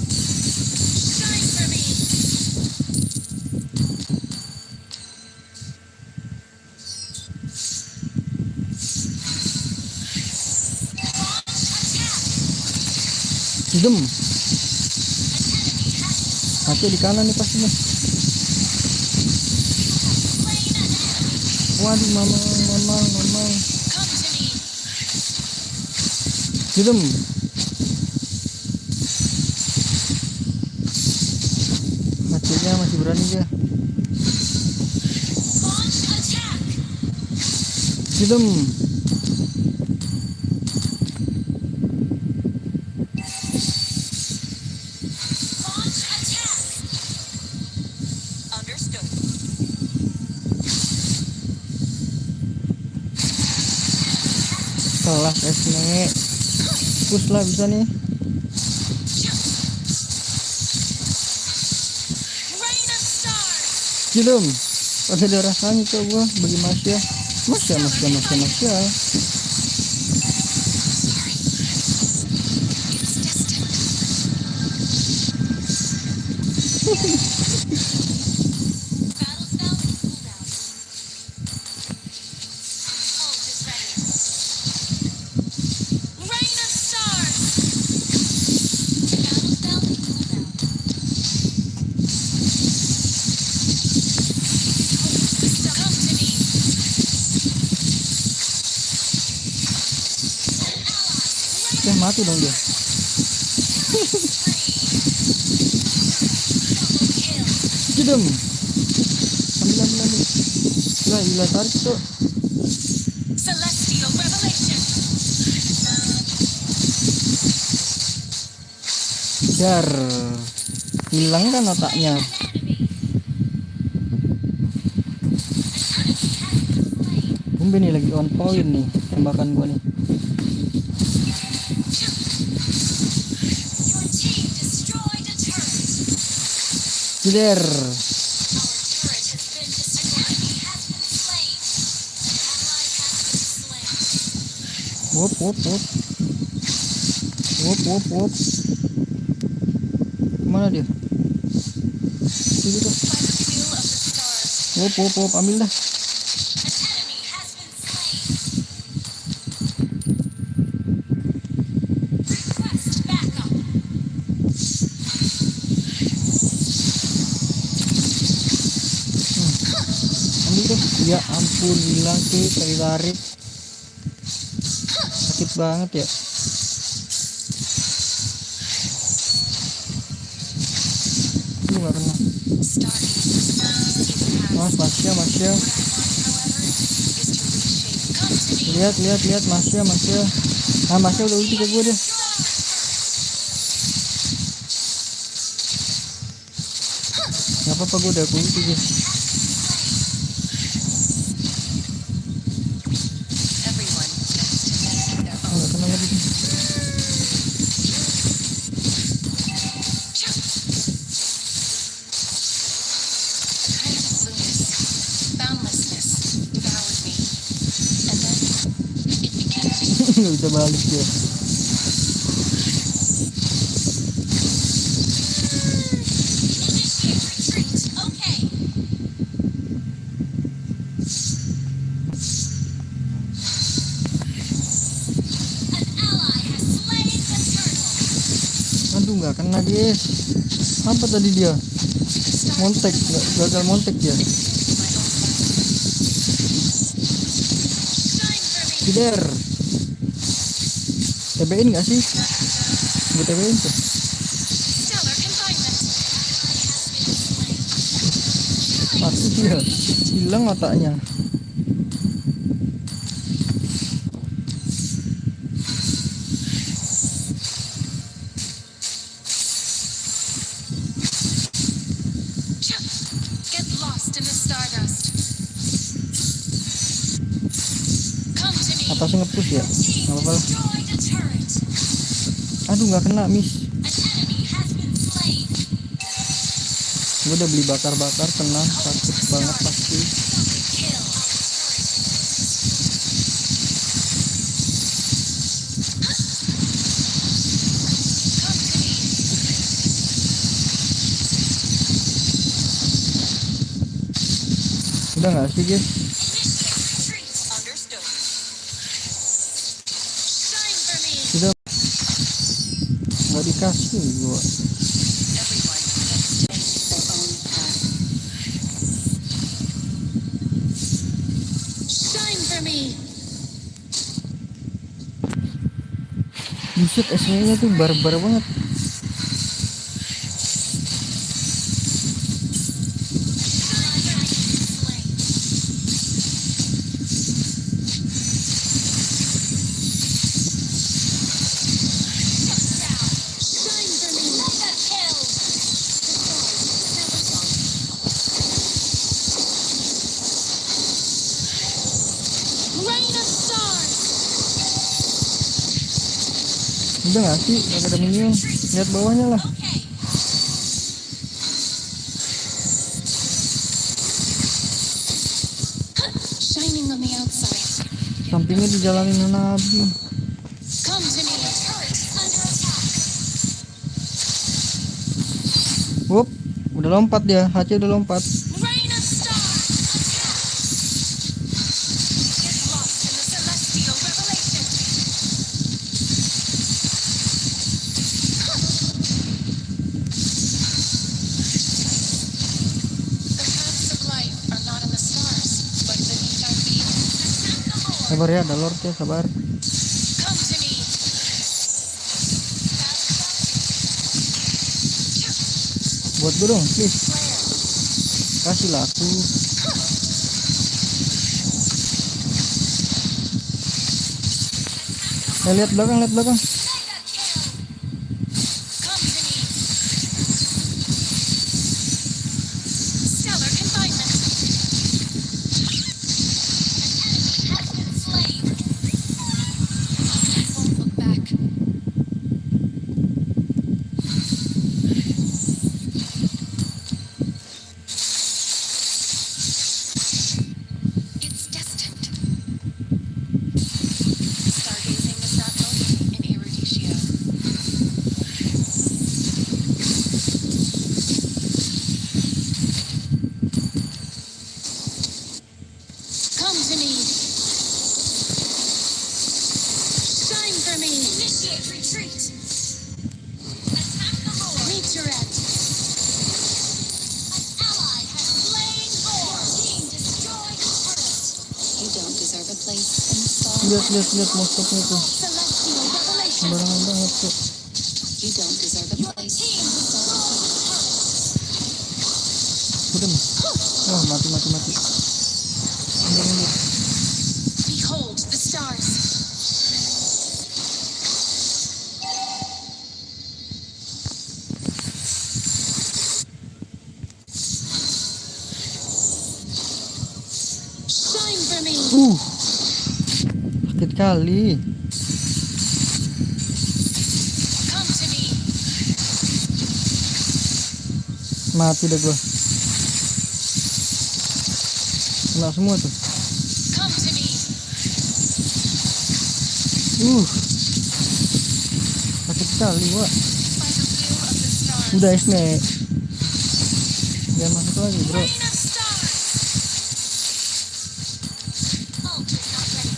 Shine for me. Sidem. Mati di kanan nih pasti nih. Waduh mamang. come to me. Sidem. Matinya masih berani dia. Launch attack. Sidem. Launch attack. Understood. Kelas esne. Push lah bisa nih. Rain of stars. Sidem. Pasti ada rasanya tuh gua bagi Masya. Masya. It's distant. Battle spell and cooldown. Ult is ready. Ya mati dong dia. Jedem. Ambil. Gila tarik tuh. Celestial revelation. Jar. Hilang kan otaknya. Tumben nih lagi on point nih tembakan gua nih. Your team destroyed a turret. Jeder. Our turret has been destroyed. He has been slain. Ally has been slain. Wop. Kemana dia? Itu tuh. By the will of the stars, Wop, ambil dah. an enemy has been slain. Request backup. Ambil tuh. Ya ampun, hilang tuh, tarik. Sakit banget ya. Lu gak kena. Masya. Lihat Masya. Ah, Masya udah ulti ke gue deh. Gak apa-apa, gue udah ulti guys. Everyone gets to make their own. Gak kena lagi nih. Kind of blueness, boundlessness devoured me. And then it became me. Gak bisa balik dia. Initiate retreat. Okay. An ally has slain the turtle. Aduh gak kena guys. Apa tadi dia? Montek, gagal montek dia. Jeder. TB-in gak sih? Gue TB-in tuh. Stellar confinement. Mati dia. Hilang otaknya. Get lost in the stardust. Come to me. Atasnya nge-push ya. Team Gak apa-apa lah. destroyed a turret. Aduh gak kena miss. An enemy has been slain. Gue udah beli bakar-bakar, tenang, sakit banget pasti. Kill. Come to me. Udah gak sih guys? Initiate retreat. Understood. Shine for me. Udah gak dikasih gue. Everyone gets to make their own path. Shine for me. Buset, SW-nya tuh barbar banget. Shine for me. Mega kill. Rain of stars. Udah gak sih? Gak ada minion. Lihat bawahnya lah. Okay. Shining on the outside. Sampingnya dijalanin Nabi. Come to me. Turret under attack. Wup, udah lompat dia. HC udah lompat. Rain of stars. Attack. Get lost in the celestial revelation. The paths of life are not in the stars, but beneath our feet. Attack the Lord. Sabar ya, ada Lord ya, sabar. Come to me. buat gue dong, please. Kasih lah aku. Lihat belakang, lihat belakang. Come to me. Stellar confinement. An enemy has been slain. Won't look back. It's destined. Stargazing is not only in Eruditio. Come to me. Shine for me. Initiate retreat. Attack the Lord. Reach your end. An ally has slain Lord. Team destroyed the turret. You don't deserve a place in the star. Lihat monsternya tuh. Celestial revelation. Sembarangan banget tuh. You don't deserve a Your place team in the star. destroyed the turret. Udah. Wah, mati. Mundur. Behold the stars. Shine for me. Sakit kali. Come to me. Mati dah gua. Kena semua tuh. Come to me. Sakit kali gua. By the will of the stars. Udah Esme. Jangan masuk lagi, bro. Rain of stars. Ult is not ready.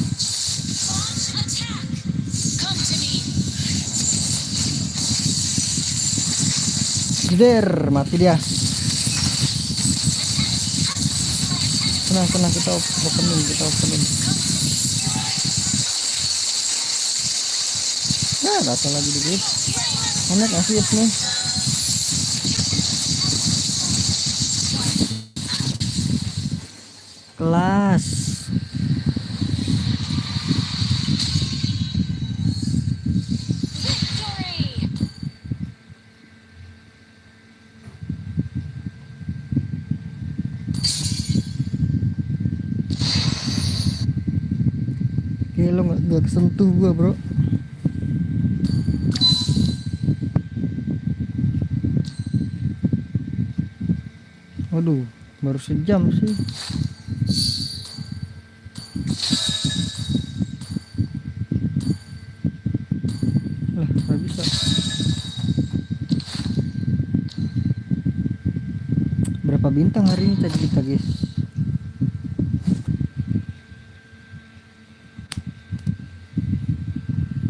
Launch attack. Come to me. Jeder, mati dia. Tenang, kita opening. Nah, datang lagi dikit. Enak ngasih Esme. Kelas. Victory. Oke, lo gak kesentuh gua, bro. Waduh, baru sejam sih. Lah, gak bisa. Berapa bintang hari ini tadi kita, guys?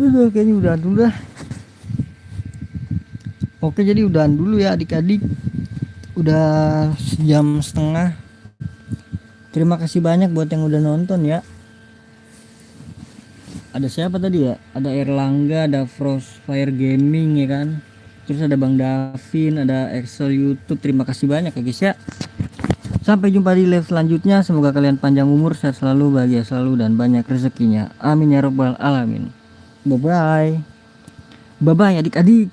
Udah, kayaknya udahan dulu dah. Oke, jadi udahan dulu ya adik-adik. Udah sejam setengah. Terima kasih banyak buat yang udah nonton ya. Ada siapa tadi ya? Ada Erlangga, ada Frostfire Gaming ya kan. Terus ada Bang Davin, ada Excel YouTube. Terima kasih banyak ya guys ya. Sampai jumpa di live selanjutnya. Semoga kalian panjang umur, sehat selalu, bahagia selalu, dan banyak rezekinya. Amin ya robbal alamin. Bye bye. Bye bye adik-adik.